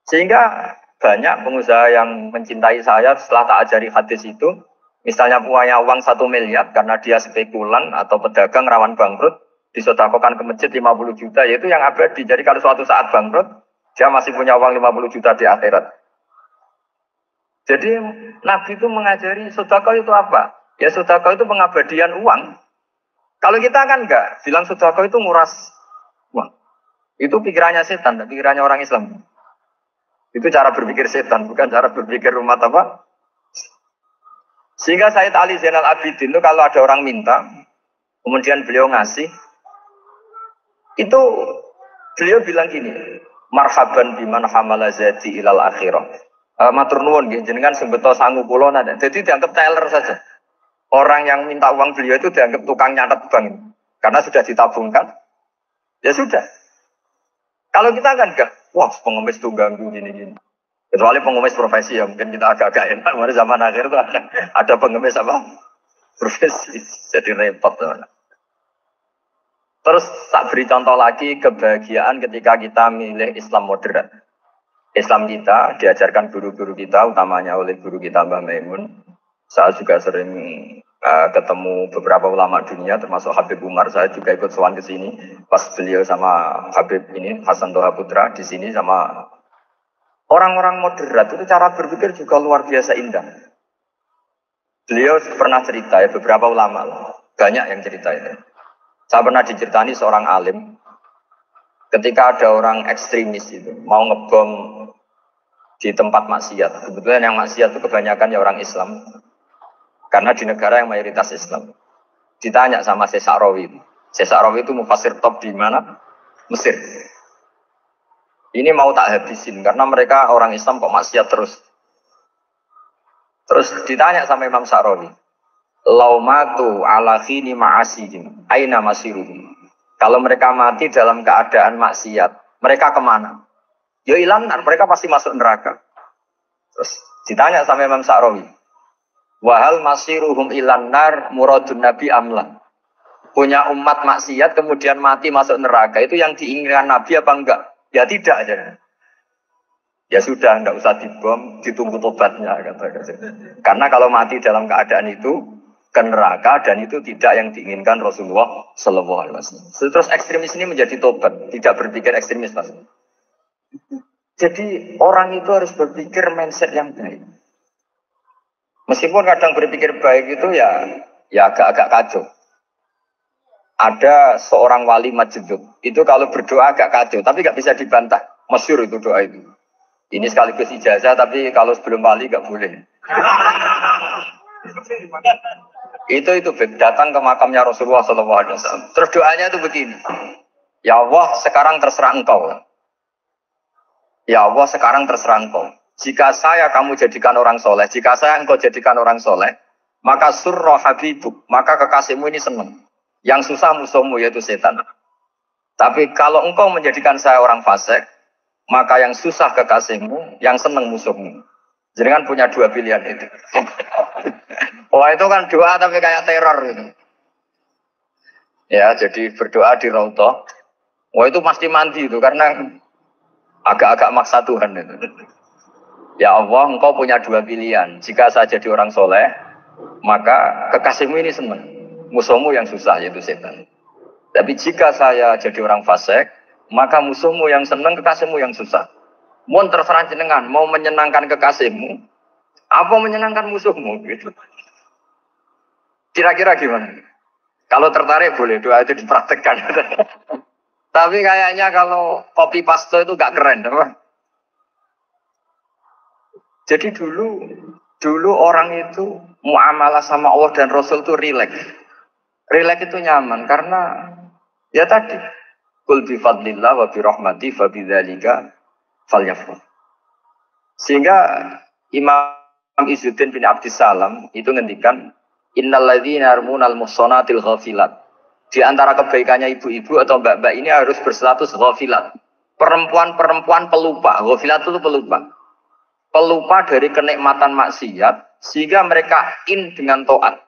Sehingga banyak pengusaha yang mencintai saya setelah tak ajari hadis itu, misalnya punya uang 1 miliar karena dia spekulan atau pedagang rawan bangkrut, disedekahkan ke masjid 50 juta, yaitu yang abadi. Jadi kalau suatu saat bangkrut, dia masih punya uang 50 juta di akhirat. Jadi Nabi itu mengajari sedekah itu apa? Ya sedekah itu pengabadian uang. Kalau kita kan enggak, bilang sedekah itu nguras uang. Itu pikirannya setan, dan pikirannya orang Islam. Itu cara berpikir setan, bukan cara berpikir umat apa. Sehingga Sayyid Ali Zainal Abidin itu kalau ada orang minta, kemudian beliau ngasih, itu beliau bilang gini, marhaban biman hamala zati ilal akhirah. Matur nuwun nggih jenengan sing beto sangu kula nada. Jadi dianggap teller saja. Orang yang minta uang beliau itu dianggap tukang nyatet bank. Karena sudah ditabungkan. Ya sudah. Kalau kita kan enggak, wah pengemis itu ganggu gini-gini. Kecuali pengemis profesi ya mungkin kita agak-agak enak. Pada zaman akhir itu ada pengemis apa? Profesi. Jadi repot. Terus tak beri contoh lagi kebahagiaan ketika kita milih Islam moderat. Islam kita diajarkan guru-guru kita, utamanya oleh guru kita Mbah Maimun. Saya juga sering ketemu beberapa ulama dunia, termasuk Habib Umar. Saya juga ikut sowan ke sini pas beliau sama Habib ini Hasan Toha Putra di sini sama orang-orang moderat. Itu cara berpikir juga luar biasa indah. Beliau pernah cerita ya beberapa ulama, banyak yang cerita itu. Saya pernah diceritani seorang alim. Ketika ada orang ekstremis itu mau ngebom di tempat maksiat, kebetulan yang maksiat itu kebanyakan ya orang Islam, karena di negara yang mayoritas Islam. Ditanya sama Syekh Sa'rawi itu mufasir top di mana? Mesir. Ini mau tak habisin karena mereka orang Islam kok maksiat terus. Terus ditanya sama Imam Sa'rawi, laumatu ala khini ma'asihim aina masiruhum. Kalau mereka mati dalam keadaan maksiat, mereka kemana? Ya ilanar, mereka pasti masuk neraka. Terus ditanya sama Imam Sa'rawi, wahal masiruhum ilanar muradun nabi amla. Punya umat maksiat kemudian mati masuk neraka, itu yang diinginkan Nabi apa enggak? Ya tidak aja. Ya sudah, enggak usah dibom, ditunggu tobatnya kata. Karena kalau mati dalam keadaan itu ke neraka dan itu tidak yang diinginkan Rasulullah Sallallahu Alaihi Wasallam. Terus ekstremis ini menjadi tobat, tidak berpikir ekstremis Mas. Jadi orang itu harus berpikir mindset yang baik. Meskipun kadang berpikir baik itu ya agak-agak kacau. Ada seorang wali Majdzub, itu kalau berdoa agak kacau, tapi nggak bisa dibantah. Masyhur itu doa itu. Ini sekaligus ijazah, tapi kalau sebelum wali nggak boleh. Itu datang ke makamnya Rasulullah SAW. Terus doanya itu begini. Ya Allah, sekarang terserah engkau. Ya Allah, sekarang terserah engkau. Jika saya kamu jadikan orang soleh, jika saya engkau jadikan orang soleh, maka surra habibuk, maka kekasihmu ini senang. Yang susah musuhmu yaitu setan. Tapi kalau engkau menjadikan saya orang fasik, maka yang susah kekasihmu, yang senang musuhmu. Jadi kan punya dua pilihan itu. Wah itu kan doa tapi kayak teror gitu. Ya jadi berdoa di Raudhah. Wah itu pasti mandi itu karena agak-agak maksa Tuhan itu. Ya Allah, engkau punya dua pilihan. Jika saya jadi orang soleh, maka kekasihmu ini senang. Musuhmu yang susah yaitu setan. Tapi jika saya jadi orang fasik, maka musuhmu yang senang, kekasihmu yang susah. Mohon terserah jenengan, mau menyenangkan kekasihmu, apa menyenangkan musuhmu gitu. Kira-kira gimana? Kalau tertarik boleh doa itu dipraktekkan. Tapi kayaknya kalau copy paste itu gak keren, apa? Jadi dulu orang itu muamalah sama Allah dan Rasul itu rileks. Rileks itu nyaman karena ya tadi qul bi fadlillah wa bi rahmati fa bidzalika falyafrah. Sehingga Imam Izzuddin bin Abdissalam itu ngendikan innal ladzina yarmunal muhsanatil ghafilat. Di antara kebaikannya ibu-ibu atau mbak-mbak ini harus berstatus ghafilat. Perempuan-perempuan pelupa. Ghafilat itu pelupa. Pelupa dari kenikmatan maksiat sehingga mereka in dengan taat.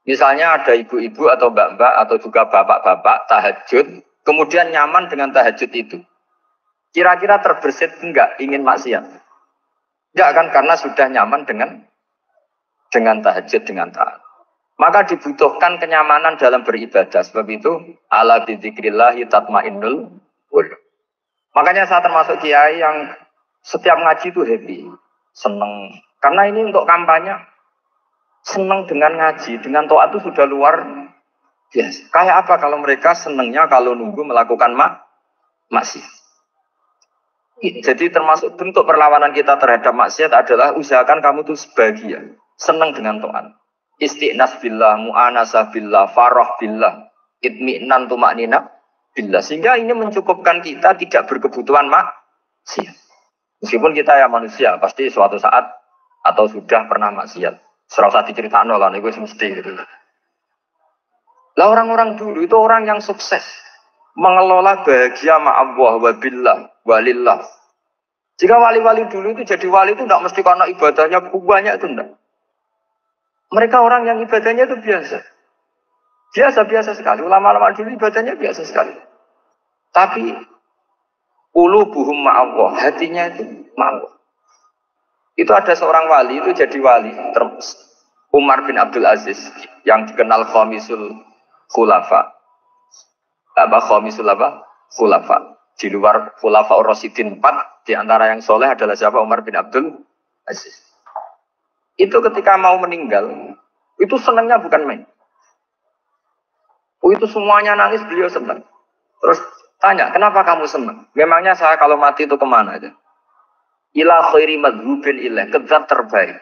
Misalnya ada ibu-ibu atau mbak-mbak atau juga bapak-bapak tahajud, kemudian nyaman dengan tahajud itu. Kira-kira terbersit enggak ingin maksiat? Enggak kan karena sudah nyaman dengan tahajud, dengan taat. Maka dibutuhkan kenyamanan dalam beribadah. Sebab itu ala bidzikrillahi tatmainnul qulub. Makanya saya termasuk kiai yang setiap ngaji itu happy, seneng. Karena ini untuk kampanye, seneng dengan ngaji, dengan taat itu sudah luar Biasa. Kayak apa kalau mereka senangnya kalau nunggu melakukan maksiat. Jadi termasuk bentuk perlawanan kita terhadap maksiat adalah usahakan kamu tuh sebagian senang dengan Tuhan. Istiqnas billah, mu'anasah billah, farah billah, itmi'nan tumaknina billah. Sehingga ini mencukupkan kita tidak berkebutuhan maksiat. Meskipun kita ya manusia, pasti suatu saat atau sudah pernah maksiat. Serasa diceritakan lah, itu mesti gitu. Lah orang-orang dulu itu orang yang sukses mengelola bahagia ma'allah wa billah walillah. Jika wali-wali dulu itu jadi wali itu tidak mesti karena ibadahnya banyak, itu enggak. Mereka orang yang ibadahnya itu biasa. Biasa-biasa sekali. Ulama-ulama dulu ibadahnya biasa sekali. Tapi qulubuhum ma'allah, hatinya itu ma'allah. Itu ada seorang wali itu jadi wali, Umar bin Abdul Aziz yang dikenal Khamisul Khulafa. Khulafa. Di luar Khulafa Ar-Rasyidin 4, di antara yang soleh adalah siapa? Umar bin Abdul Aziz. Itu ketika mau meninggal, itu senangnya bukan main. Itu semuanya nangis, beliau senang. Terus tanya, kenapa kamu senang? Memangnya saya kalau mati itu kemana aja? Ila khairi madhubin ilah, kezat terbaik.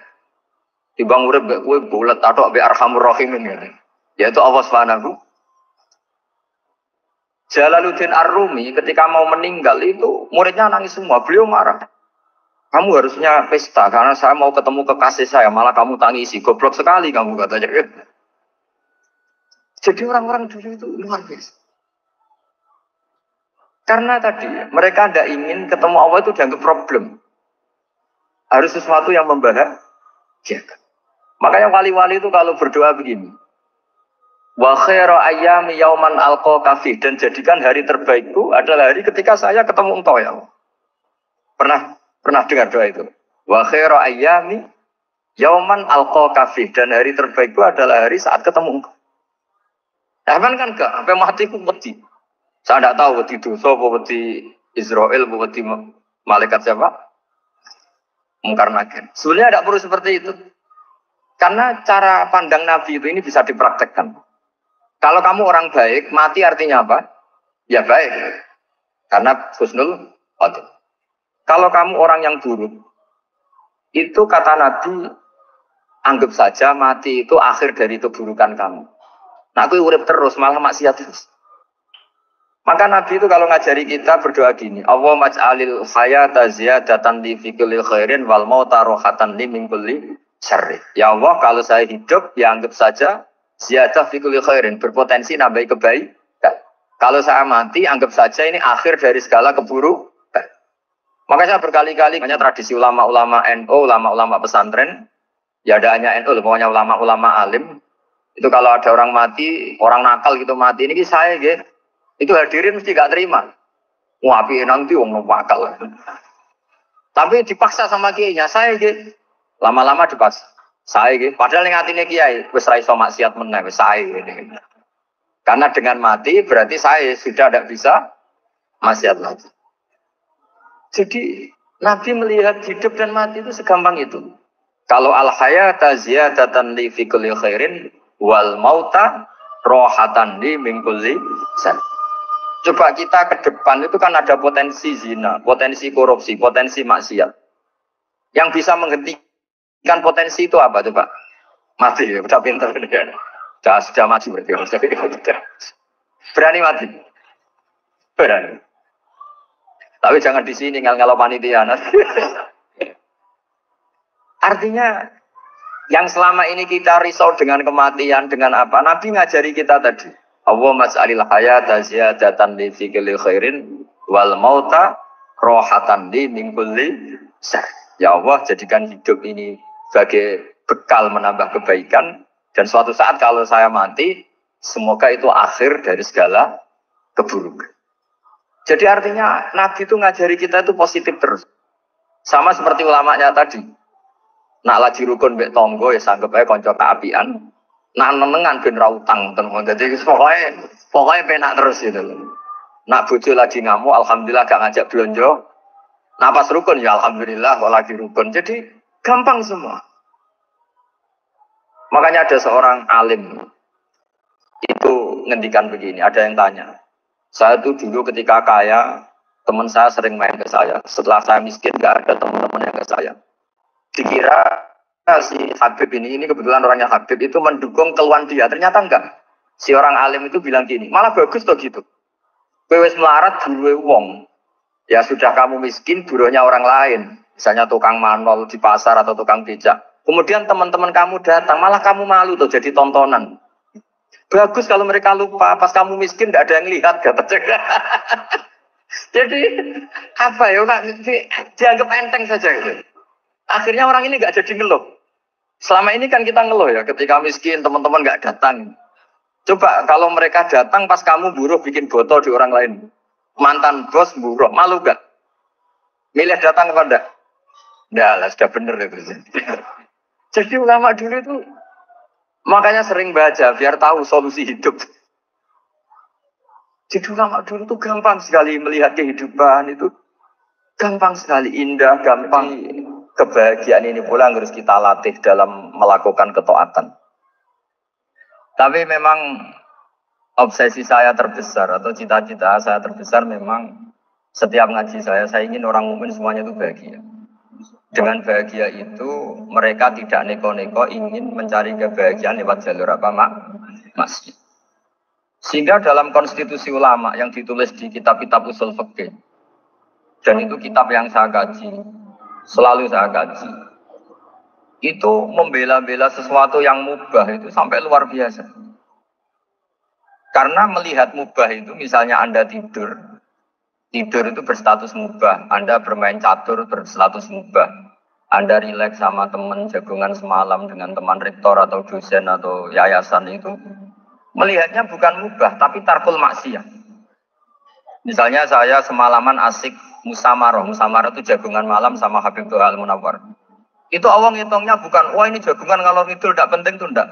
Dibang urip mbek kowe bulet atau mbek Arhamur Rahimin ngene. Yaitu Allah Subhanahu. Jalaluddin Ar-Rumi ketika mau meninggal itu muridnya nangis semua. Beliau marah. Kamu harusnya pesta karena saya mau ketemu kekasih saya, malah kamu tangisi. Goblok sekali kamu katanya. Jadi orang-orang dulu itu luar biasa. Karena tadi mereka tidak ingin ketemu Allah itu dianggap problem. Harus sesuatu yang membahagiakan. Makanya wali-wali itu kalau berdoa begini. Wa khairu ayyami yauman alqa fi, dan jadikan hari terbaikku adalah hari ketika saya ketemu engkau ya Allah. Pernah dengar doa itu? Wa khairu ayyami yauman alqa fi, dan hari terbaikku adalah hari saat ketemu engkau. Nah, kan enggak, sampai mati ku wedi. Saya tidak tahu wedi dosa apa wedi Israel apa wedi malaikat siapa? Mungkar nakir. Sebenarnya tidak perlu seperti itu. Karena cara pandang Nabi itu ini bisa dipraktekkan. Kalau kamu orang baik, mati artinya apa? Ya baik. Karena husnul khotimah. Kalau kamu orang yang buruk, itu kata Nabi, anggap saja mati itu akhir dari keburukan kamu. Nah, aku urip terus, malah maksiat terus. Maka Nabi itu kalau ngajari kita berdoa gini, Allahumma maj'alil hayata ziyadatan li fi kulli khairin wal mauta rohatan li min kulli syarri. Ya Allah, kalau saya hidup, ya anggap saja ziyadah fi kulli khairin, berpotensi nambahi kebaikan. Kalau saya mati, anggap saja ini akhir dari segala keburukan. Maka saya berkali-kali, hanya tradisi ulama-ulama NU, ulama-ulama pesantren, ya ada hanya NU, pokoknya ulama-ulama alim. Itu kalau ada orang mati, orang nakal gitu mati, ini saya gitu. Itu hadirin mesti gak terima. Wah, nanti wong nakal. Tapi dipaksa sama kiainya, saya gitu. Lama-lama dipaksa. Saya gitu. Padahal yang hatinya kiai, wis ra iso maksiat meneh, wis saya gitu. Karena dengan mati berarti saya sudah tidak bisa maksiat lagi. Jadi Nabi melihat hidup dan mati itu segampang itu. Kalau al-hayata ziyadatan li fi kulli khairin wal mauta rohatan li min kulli syarr. Coba kita ke depan itu kan ada potensi zina, potensi korupsi, potensi maksiat. Yang bisa menghentikan potensi itu apa coba? Mati, udah pintar kan? Sudah mati berarti. Berani mati? Berani. Tapi jangan di sini ngalau panitia. Artinya yang selama ini kita risau dengan kematian, dengan apa? Nabi ngajari kita tadi. Allahumma mas'alil hayata ziyadatan li fi kulli khairin wal mauta rohatan li min kulli syarr. Ya Allah, jadikan hidup ini sebagai bekal menambah kebaikan, dan suatu saat kalau saya mati, semoga itu akhir dari segala keburukan. Jadi artinya Nabi itu ngajari kita itu positif terus. Sama seperti ulamanya tadi. Nak lagi rukun mbek tonggo ya sanggep ae kanca kaapian. Nak nenengan ben ra utang tenan. Dadi pokoknya penak terus gitu. Nak bojo lagi ngamuk alhamdulillah gak ngajak blonjo. Nak pas rukun ya alhamdulillah kok lagi rukun. Jadi gampang semua. Makanya ada seorang alim itu ngendikan begini, ada yang tanya. Saya tuh dulu ketika kaya, teman saya sering main ke saya. Setelah saya miskin, nggak ada teman-teman yang ke saya. Dikira si Habib ini kebetulan orangnya Habib itu mendukung keluhan dia. Ternyata enggak. Si orang alim itu bilang gini, malah bagus tuh gitu. Kowe wis melarat buruhe wong. Ya sudah kamu miskin, buruhnya orang lain. Misalnya tukang manol di pasar atau tukang becak. Kemudian teman-teman kamu datang, malah kamu malu tuh jadi tontonan. Bagus kalau mereka lupa, pas kamu miskin tidak ada yang lihat, kata cek. Jadi apa ya, dianggap enteng saja gitu. Akhirnya orang ini nggak jadi ngeluh. Selama ini kan kita ngeluh ya, ketika miskin teman-teman nggak datang. Coba kalau mereka datang pas kamu buruh bikin botol di orang lain, mantan bos buruh, malu gak? Milih datang apa enggak? Enggak lah, sudah bener itu. Jadi ulama dulu itu makanya sering baca biar tahu solusi hidup. Jadi ulama dulu itu gampang sekali melihat kehidupan itu, gampang sekali, indah, gampang. Kebahagiaan ini pula yang harus kita latih dalam melakukan ketaatan. Tapi memang obsesi saya terbesar atau cita-cita saya terbesar memang setiap ngaji saya ingin orang mukmin semuanya itu bahagia. Dengan bahagia itu mereka tidak neko-neko ingin mencari kebahagiaan lewat jalur apa masjid. Sehingga dalam konstitusi ulama yang ditulis di kitab-kitab usul fikih, dan itu kitab yang saya kaji, selalu saya kaji, itu membela-bela sesuatu yang mubah itu sampai luar biasa. Karena melihat mubah itu, misalnya Anda tidur itu berstatus mubah, Anda bermain catur berstatus mubah, Anda rileks sama teman jagungan semalam dengan teman rektor atau dosen atau yayasan itu, melihatnya bukan mubah, tapi tarkul maksiyah. Misalnya saya semalaman asik musamaroh itu jagungan malam sama Habib Tuhal Munawar. Itu awang hitungnya bukan, wah ini jagungan ngalor ngidul tidak penting tuh enggak.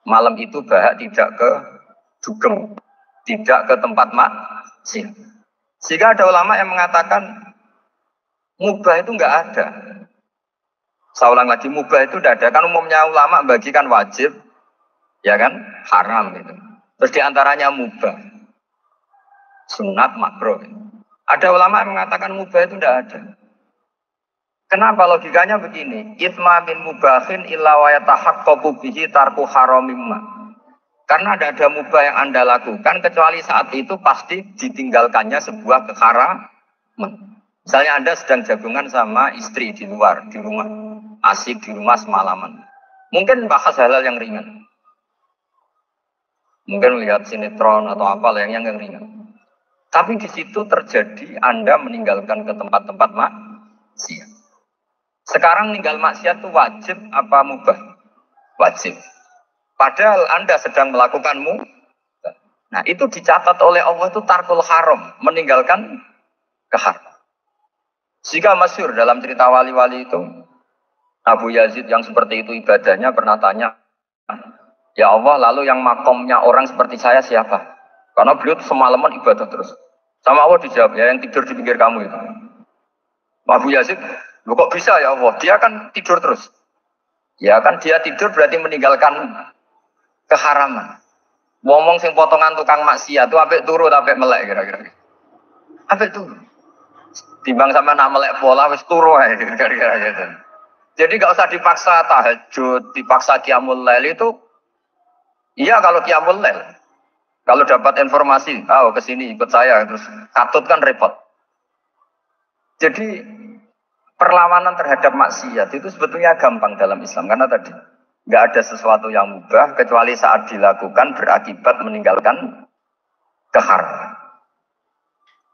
Malam itu bahak tidak ke dugem, tidak ke tempat maksiat. Sehingga ada ulama yang mengatakan mubah itu enggak ada. Saya ulang lagi, mubah itu tidak ada. Kan umumnya ulama bagikan wajib, ya kan, haram gitu. Terus diantaranya mubah, sunat, makruh. Ada ulama yang mengatakan mubah itu tidak ada. Kenapa? Logikanya begini, itma min mubahin illa wa yatahaqqaqu bihi tarku haramimma. Karena tidak ada mubah yang Anda lakukan kecuali saat itu pasti ditinggalkannya sebuah keharaman. Misalnya Anda sedang jagungan sama istri di luar, di rumah, asik di rumah semalaman. Mungkin bahas hal-hal yang ringan. Mungkin lihat sinetron atau apa yang ringan. Tapi di situ terjadi Anda meninggalkan ke tempat-tempat maksiat. Sekarang meninggal maksiat itu wajib apa mubah? Wajib. Padahal Anda sedang melakukanmu. Nah itu dicatat oleh Allah itu tarkul haram, meninggalkan keharam. Jika masyhur dalam cerita wali-wali itu, Abu Yazid yang seperti itu ibadahnya pernah tanya, ya Allah lalu yang makomnya orang seperti saya siapa? Karena beliau semalaman ibadah terus. Sama Allah dijawab, ya yang tidur di pinggir kamu itu. Abu Yazid, loh kok bisa ya Allah? Dia kan tidur terus. Ya kan dia tidur berarti meninggalkan keharaman. Ngomong sing potongan tukang maksiat itu apik turu apik melek kira-kira. Apik turu. Timbang sama nak melek pola wis turu ae kira-kira gitu. Jadi enggak usah dipaksa tahajud, dipaksa qiyamul lail itu. Iya kalau qiyamul lail. Kalau dapat informasi, ke sini ikut saya terus katut kan repot. Jadi perlawanan terhadap maksiat itu sebetulnya gampang dalam Islam karena tadi nggak ada sesuatu yang mubah kecuali saat dilakukan berakibat meninggalkan keharaman.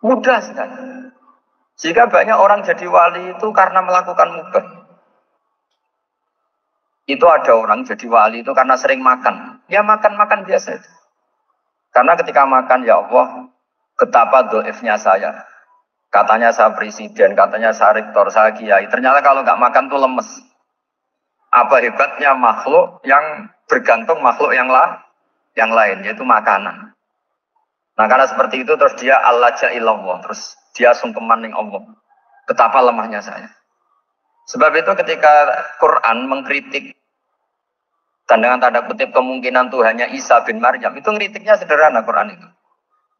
Mudah sekali. Jika banyak orang jadi wali itu karena melakukan mubah. Itu ada orang jadi wali itu karena sering makan. Ya makan biasa itu. Karena ketika makan, ya Allah, betapa doifnya saya. Katanya saya presiden, katanya saya rektor, saya kiai. Ternyata kalau nggak makan tuh lemes. Apa hebatnya makhluk yang bergantung makhluk yang lain, yaitu makanan. Nah karena seperti itu terus dia al-laja'illallah, terus dia sungkeman ning Allah. Betapa lemahnya saya. Sebab itu ketika Quran mengkritik Dan dengan tanda kutip kemungkinan Tuhannya Isa bin Maryam. Itu ngeritiknya sederhana Quran itu.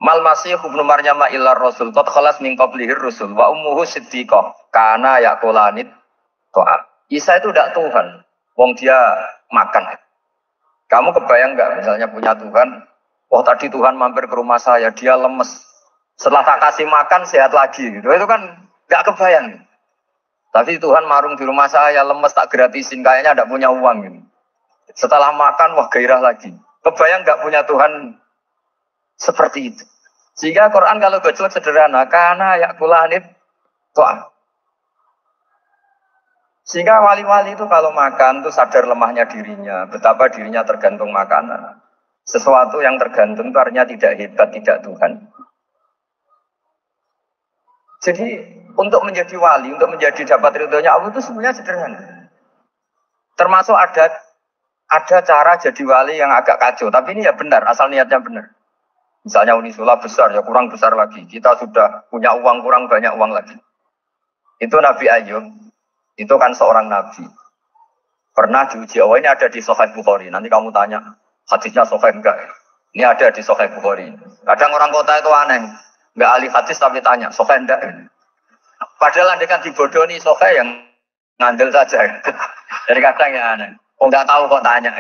Mal masih ibnu Maryam illa rasul qad khalas min qablihi rusul wa ummuhu siddiqah kana yaqulanit ta'am. Isa itu tidak Tuhan. Wong dia makan. Kamu kebayang nggak misalnya punya Tuhan, wah tadi Tuhan mampir ke rumah saya, dia lemes. Setelah tak kasih makan sehat lagi gitu. Itu kan nggak kebayang. Tapi Tuhan marung di rumah saya, lemes tak gratisin, kayaknya tidak punya uang gitu. Setelah makan, wah gairah lagi. Kebayang nggak punya Tuhan seperti itu. Sehingga Quran kalau gojlok sederhana, karena yakulanit tuh. Sehingga wali-wali itu kalau makan itu sadar lemahnya dirinya, betapa dirinya tergantung makanan. Sesuatu yang tergantung itu artinya tidak hebat, tidak Tuhan. Jadi untuk menjadi wali, untuk menjadi dapat ridhonya Allah itu sebenarnya sederhana. Termasuk ada cara jadi wali yang agak kacau, tapi ini ya benar, asal niatnya benar. Misalnya Unisula besar, ya kurang besar lagi. Kita sudah punya uang, kurang banyak uang lagi. Itu Nabi Ayub, itu kan seorang nabi. Pernah diuji, oh ini ada di Sahih Bukhari. Nanti kamu tanya, hadisnya Sahih enggak? Ini ada di Sahih Bukhari. Kadang orang kota itu aneh. Enggak ahli hadis tapi tanya, Sahih enggak? Padahal andekan dibodohi Sahih yang ngandel saja. Jadi kadang ya aneh. Oh enggak tahu kok tanya.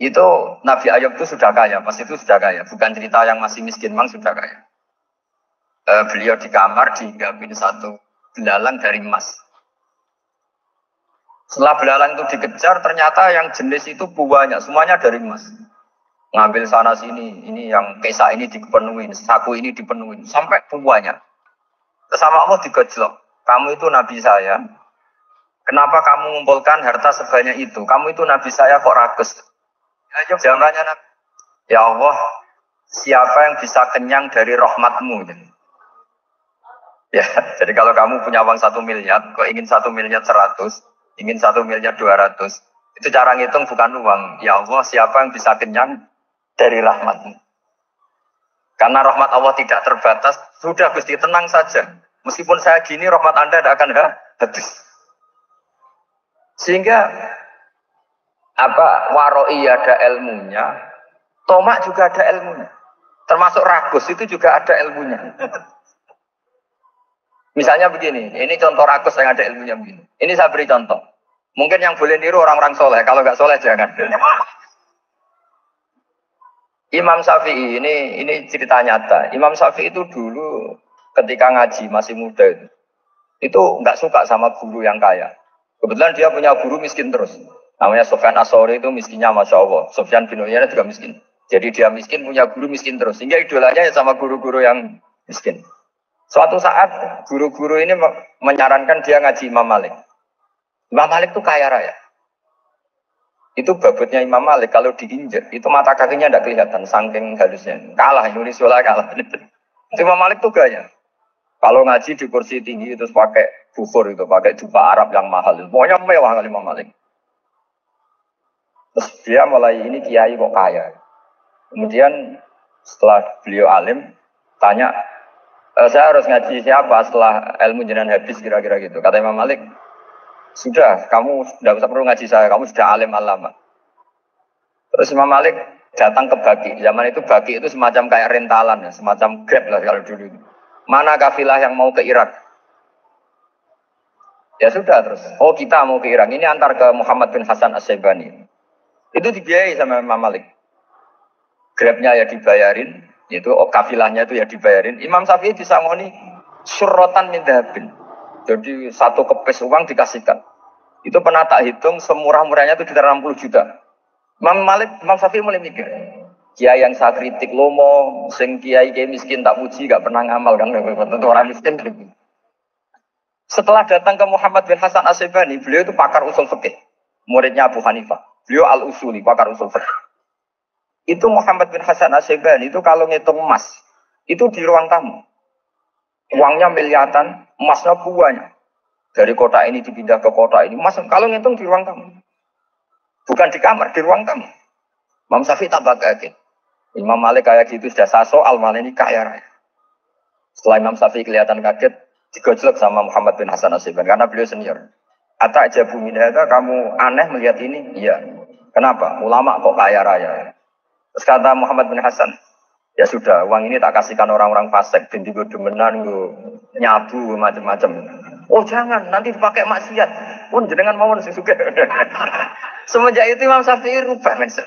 Itu Nabi Ayub itu sudah kaya, pas itu sudah kaya. Bukan cerita yang masih miskin, memang sudah kaya. Beliau di kamar dihinggapin satu belalang dari emas. Setelah belalang itu dikejar, ternyata yang jenis itu banyak, semuanya dari emas. Ngambil sana sini, ini yang kesa ini dipenuhin, saku ini dipenuhin, sampai banyak. Sama Allah digojlok, kamu itu nabi saya, kenapa kamu mengumpulkan harta sebanyak itu? Kamu itu nabi saya kok rakus? Ayo jawabannya Nabi, ya Allah, siapa yang bisa kenyang dari rahmatmu? Ya, jadi kalau kamu punya uang 1 miliar, kok ingin 1 miliar 100, ingin 1 miliar 200, itu cara ngitung bukan uang. Ya Allah, siapa yang bisa kenyang dari rahmatmu? Karena rahmat Allah tidak terbatas, sudah Gusti tenang saja. Meskipun saya gini, rahmat Anda tidak akan habis. Sehingga waroi ada ilmunya, tomak juga ada ilmunya. Termasuk ragus itu juga ada ilmunya. Misalnya begini, ini contoh rakus yang ada ilmunya begini. Ini saya beri contoh. Mungkin yang boleh niru orang-orang soleh, kalau nggak soleh jangan. Imam Syafi'i ini cerita nyata. Imam Syafi'i itu dulu ketika ngaji masih muda itu nggak suka sama guru yang kaya. Kebetulan dia punya guru miskin terus. Namanya Sufyan As-Tsauri, itu miskinnya Masya Allah. Sufyan bin Uyainah juga miskin. Jadi dia miskin, punya guru miskin terus. Sehingga idolanya ya sama guru-guru yang miskin. Suatu saat guru-guru ini menyarankan dia ngaji Imam Malik. Imam Malik itu kaya raya. Itu babutnya Imam Malik kalau diinjek, itu mata kakinya tidak kelihatan, saking halusnya. Kalah, Indonesia kalah. Imam Malik itu gaya. Kalau ngaji di kursi tinggi itu pakai bukur itu, pakai jubah Arab yang mahal. Pokoknya mewah kali Imam Malik. Terus dia mulai ini kiai kok kaya. Kemudian setelah beliau alim, tanya, saya harus ngaji siapa setelah ilmu jenengan habis kira-kira gitu. Kata Imam Malik, sudah, kamu tidak usah perlu ngaji saya, kamu sudah alim alama. Terus Imam Malik datang ke Baki. Zaman itu Baki itu semacam kayak rentalan, ya, semacam Grab lah kalau dulu. Mana kafilah yang mau ke Irak? Ya sudah terus. Oh kita mau ke Irak. Ini antar ke Muhammad bin Hasan As-Syaibani. Itu dibiayai sama Imam Malik. Grabnya ya dibayarin, itu kafilahnya itu ya dibayarin. Imam Syafi'i disangoni surrotan min dhahabin. Jadi satu kepes uang dikasihkan. Itu pernah tak hitung semurah-murahnya itu sekitar 60 juta. Imam Syafi'i mulai mikir, kiai yang saya kritik lomo, sing kiai miskin tak puji, gak pernah ngamal kan, tentu orang miskin. Setelah datang ke Muhammad bin Hasan As-Syaibani, beliau itu pakar usul fikih, muridnya Abu Hanifah. Beliau al-usuli, pakar usul fikih. Itu Muhammad bin Hasan As-Syaibani itu kalau ngitung emas, itu di ruang tamu. Uangnya miliaran, emasnya banyak. Dari kota ini dipindah ke kota ini. Mas, kalau ngitung di ruang tamu. Bukan di kamar, di ruang tamu. Imam Syafi'i tambah kaget. Imam Malik kayak gitu sudah saso, Al-Malik ini kaya raya. Setelah Imam Syafi'i kelihatan kaget, digojlok sama Muhammad bin Hasan As-Syaibani karena beliau senior. Atak jabu minhata, kamu aneh melihat ini? Iya. Kenapa? Ulama kok kaya raya. Terus kata Muhammad bin Hasan, ya sudah, uang ini tak kasihkan orang-orang fasik, binti demenan, nyabu, macam-macam. Oh jangan, nanti dipakai maksiat. Pun jenengan mau nasi suka. Semenjak itu Imam Syafi'i rubah mindset.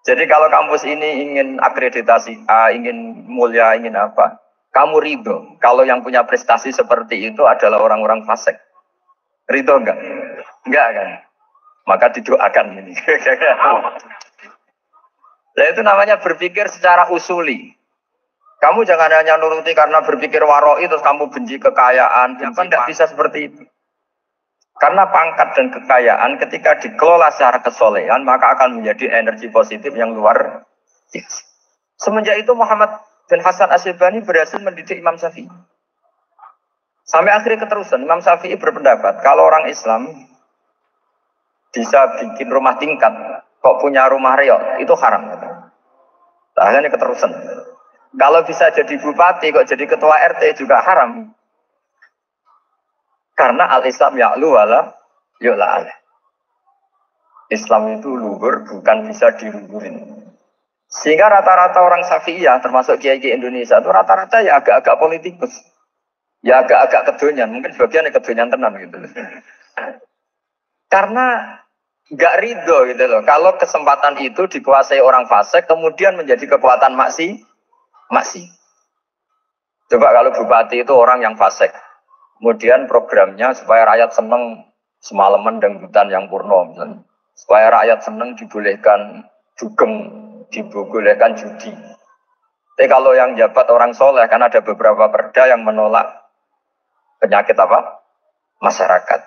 Jadi kalau kampus ini ingin akreditasi A, ingin mulia, ingin apa, kamu ridho. Kalau yang punya prestasi seperti itu adalah orang-orang fasik. Ridho enggak? Enggak kan? Maka didoakan ini. Nah itu namanya berpikir secara usuli. Kamu jangan hanya nuruti karena berpikir waroi terus kamu benci kekayaan. Kan tidak bisa seperti itu. Karena pangkat dan kekayaan ketika dikelola secara kesolehan maka akan menjadi energi positif yang luar biasa. Semenjak itu Muhammad bin Hasan Asyibani berhasil mendidik Imam Syafi'i. Sampai akhirnya keterusan Imam Syafi'i berpendapat kalau orang Islam bisa bikin rumah tingkat kok punya rumah reok itu haram. Akhirnya keterusan. Kalau bisa jadi bupati kok jadi ketua RT juga haram. Karena al-Islam ya'lu wala yu'la alaih. Islam itu luhur bukan bisa diluhurin. Sehingga rata-rata orang Syafi'iyah termasuk kiai-kiai Indonesia itu rata-rata ya agak-agak politikus. Ya agak-agak kedonyan, mungkin sebagian kedonyan tenan gitu. Karena nggak ridho gitu loh. Kalau kesempatan itu dikuasai orang fasik, kemudian menjadi kekuatan maksi. Coba kalau bupati itu orang yang fasik, kemudian programnya supaya rakyat seneng semalaman dangdutan yang purno, misalnya. Supaya rakyat seneng dibolehkan dugem, dibolehkan judi. Tapi kalau yang jabat orang soleh, kan ada beberapa perda yang menolak penyakit apa? Masyarakat.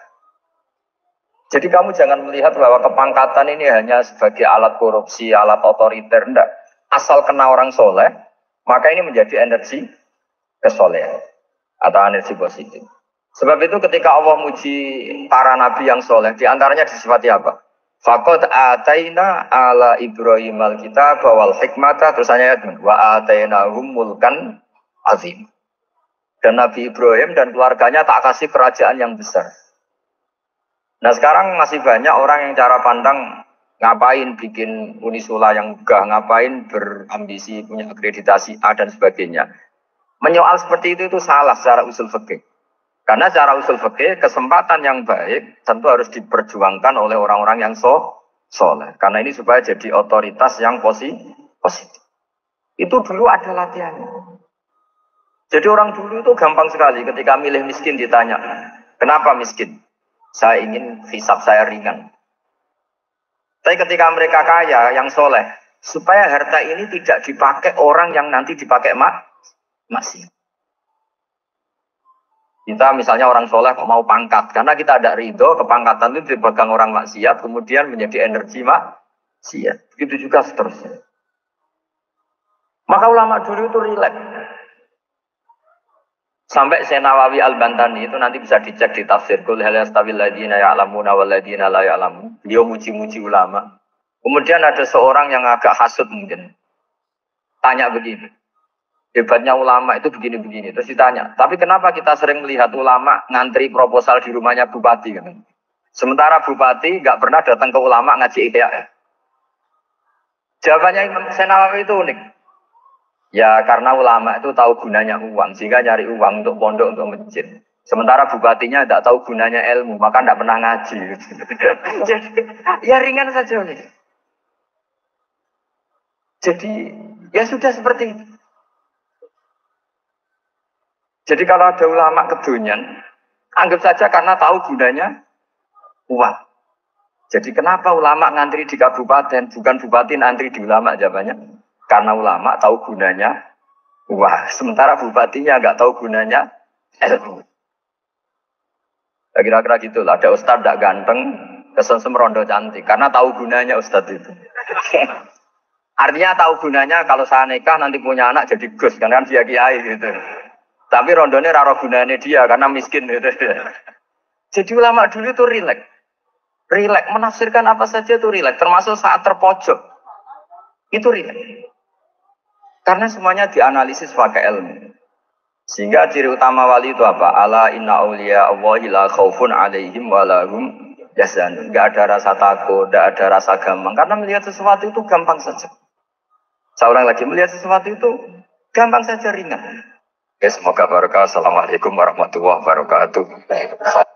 Jadi kamu jangan melihat bahwa kepangkatan ini hanya sebagai alat korupsi, alat otoriter. Enggak. Asal kena orang soleh, maka ini menjadi energi kesolehan atau energi positif. Sebab itu ketika Allah muji para nabi yang soleh, diantaranya disifati apa? Faqad ataina ala Ibrahim al-kitab wal hikmata, terusannya wa atainahum mulkan azim. Dan Nabi Ibrahim dan keluarganya tak kasih kerajaan yang besar. Nah sekarang masih banyak orang yang cara pandang ngapain bikin unisula yang megah, ngapain berambisi punya akreditasi A dan sebagainya. Menyoal seperti itu salah secara usul fikih. Karena secara usul fikih kesempatan yang baik tentu harus diperjuangkan oleh orang-orang yang soleh. Karena ini supaya jadi otoritas yang positif. Itu dulu ada latihannya. Jadi orang dulu itu gampang sekali ketika milih miskin ditanya, kenapa miskin? Saya ingin hisab saya ringan. Tapi ketika mereka kaya, yang soleh, supaya harta ini tidak dipakai orang yang nanti dipakai maksiat. Kita misalnya orang soleh kok mau pangkat, karena kita ada ridho, kepangkatan itu dipegang orang maksiat, kemudian menjadi energi maksiat. Begitu juga seterusnya. Maka ulama dulu itu rileks. Sampai Nawawi Al-Bantani itu nanti bisa dicek di tafsir Qul hal yastawil ladzina ya'lamuna wal ladzina la ya'lamun. Beliau muji-muji ulama. Kemudian ada seorang yang agak hasud mungkin. Tanya begini. Hebatnya ulama itu begini-begini. Terus ditanya, tapi kenapa kita sering melihat ulama ngantri proposal di rumahnya bupati? Kan? Sementara bupati nggak pernah datang ke ulama ngaji ihya. Jawabannya Imam Nawawi itu unik. Ya karena ulama itu tahu gunanya uang, sehingga nyari uang untuk pondok, untuk masjid. Sementara bupatinya tidak tahu gunanya ilmu, maka tidak pernah ngaji. Jadi ya ringan saja. Jadi ya sudah seperti itu. Jadi kalau ada ulama kedonyan, anggap saja karena tahu gunanya uang. Jadi kenapa ulama ngantri di kabupaten, bukan bupati ngantri di ulama jawabannya? Karena ulama tahu gunanya uang, sementara bupatinya nggak tahu gunanya ilmu. Ya, kira-kira gitulah. Ada ustadz tidak ganteng, kesensem rondo cantik, karena tahu gunanya ustadz itu. Artinya tahu gunanya kalau saya nikah nanti punya anak jadi gus, kan dia kiai gitu. Tapi rondonya raro gunanya dia karena miskin gitu. Jadi ulama dulu itu rileks, menafsirkan apa saja itu rileks, termasuk saat terpojok itu rileks. Karena semuanya dianalisis pakai ilmu. Sehingga ciri utama wali itu apa? Ala inna awliya Allahi la khaufun alaihim walahum yahzanun. Enggak ada rasa takut, enggak ada rasa gampang. Karena melihat sesuatu itu gampang saja. Seorang lagi melihat sesuatu itu gampang saja, ringan. Ya, semoga barokah. Assalamualaikum warahmatullahi wabarakatuh.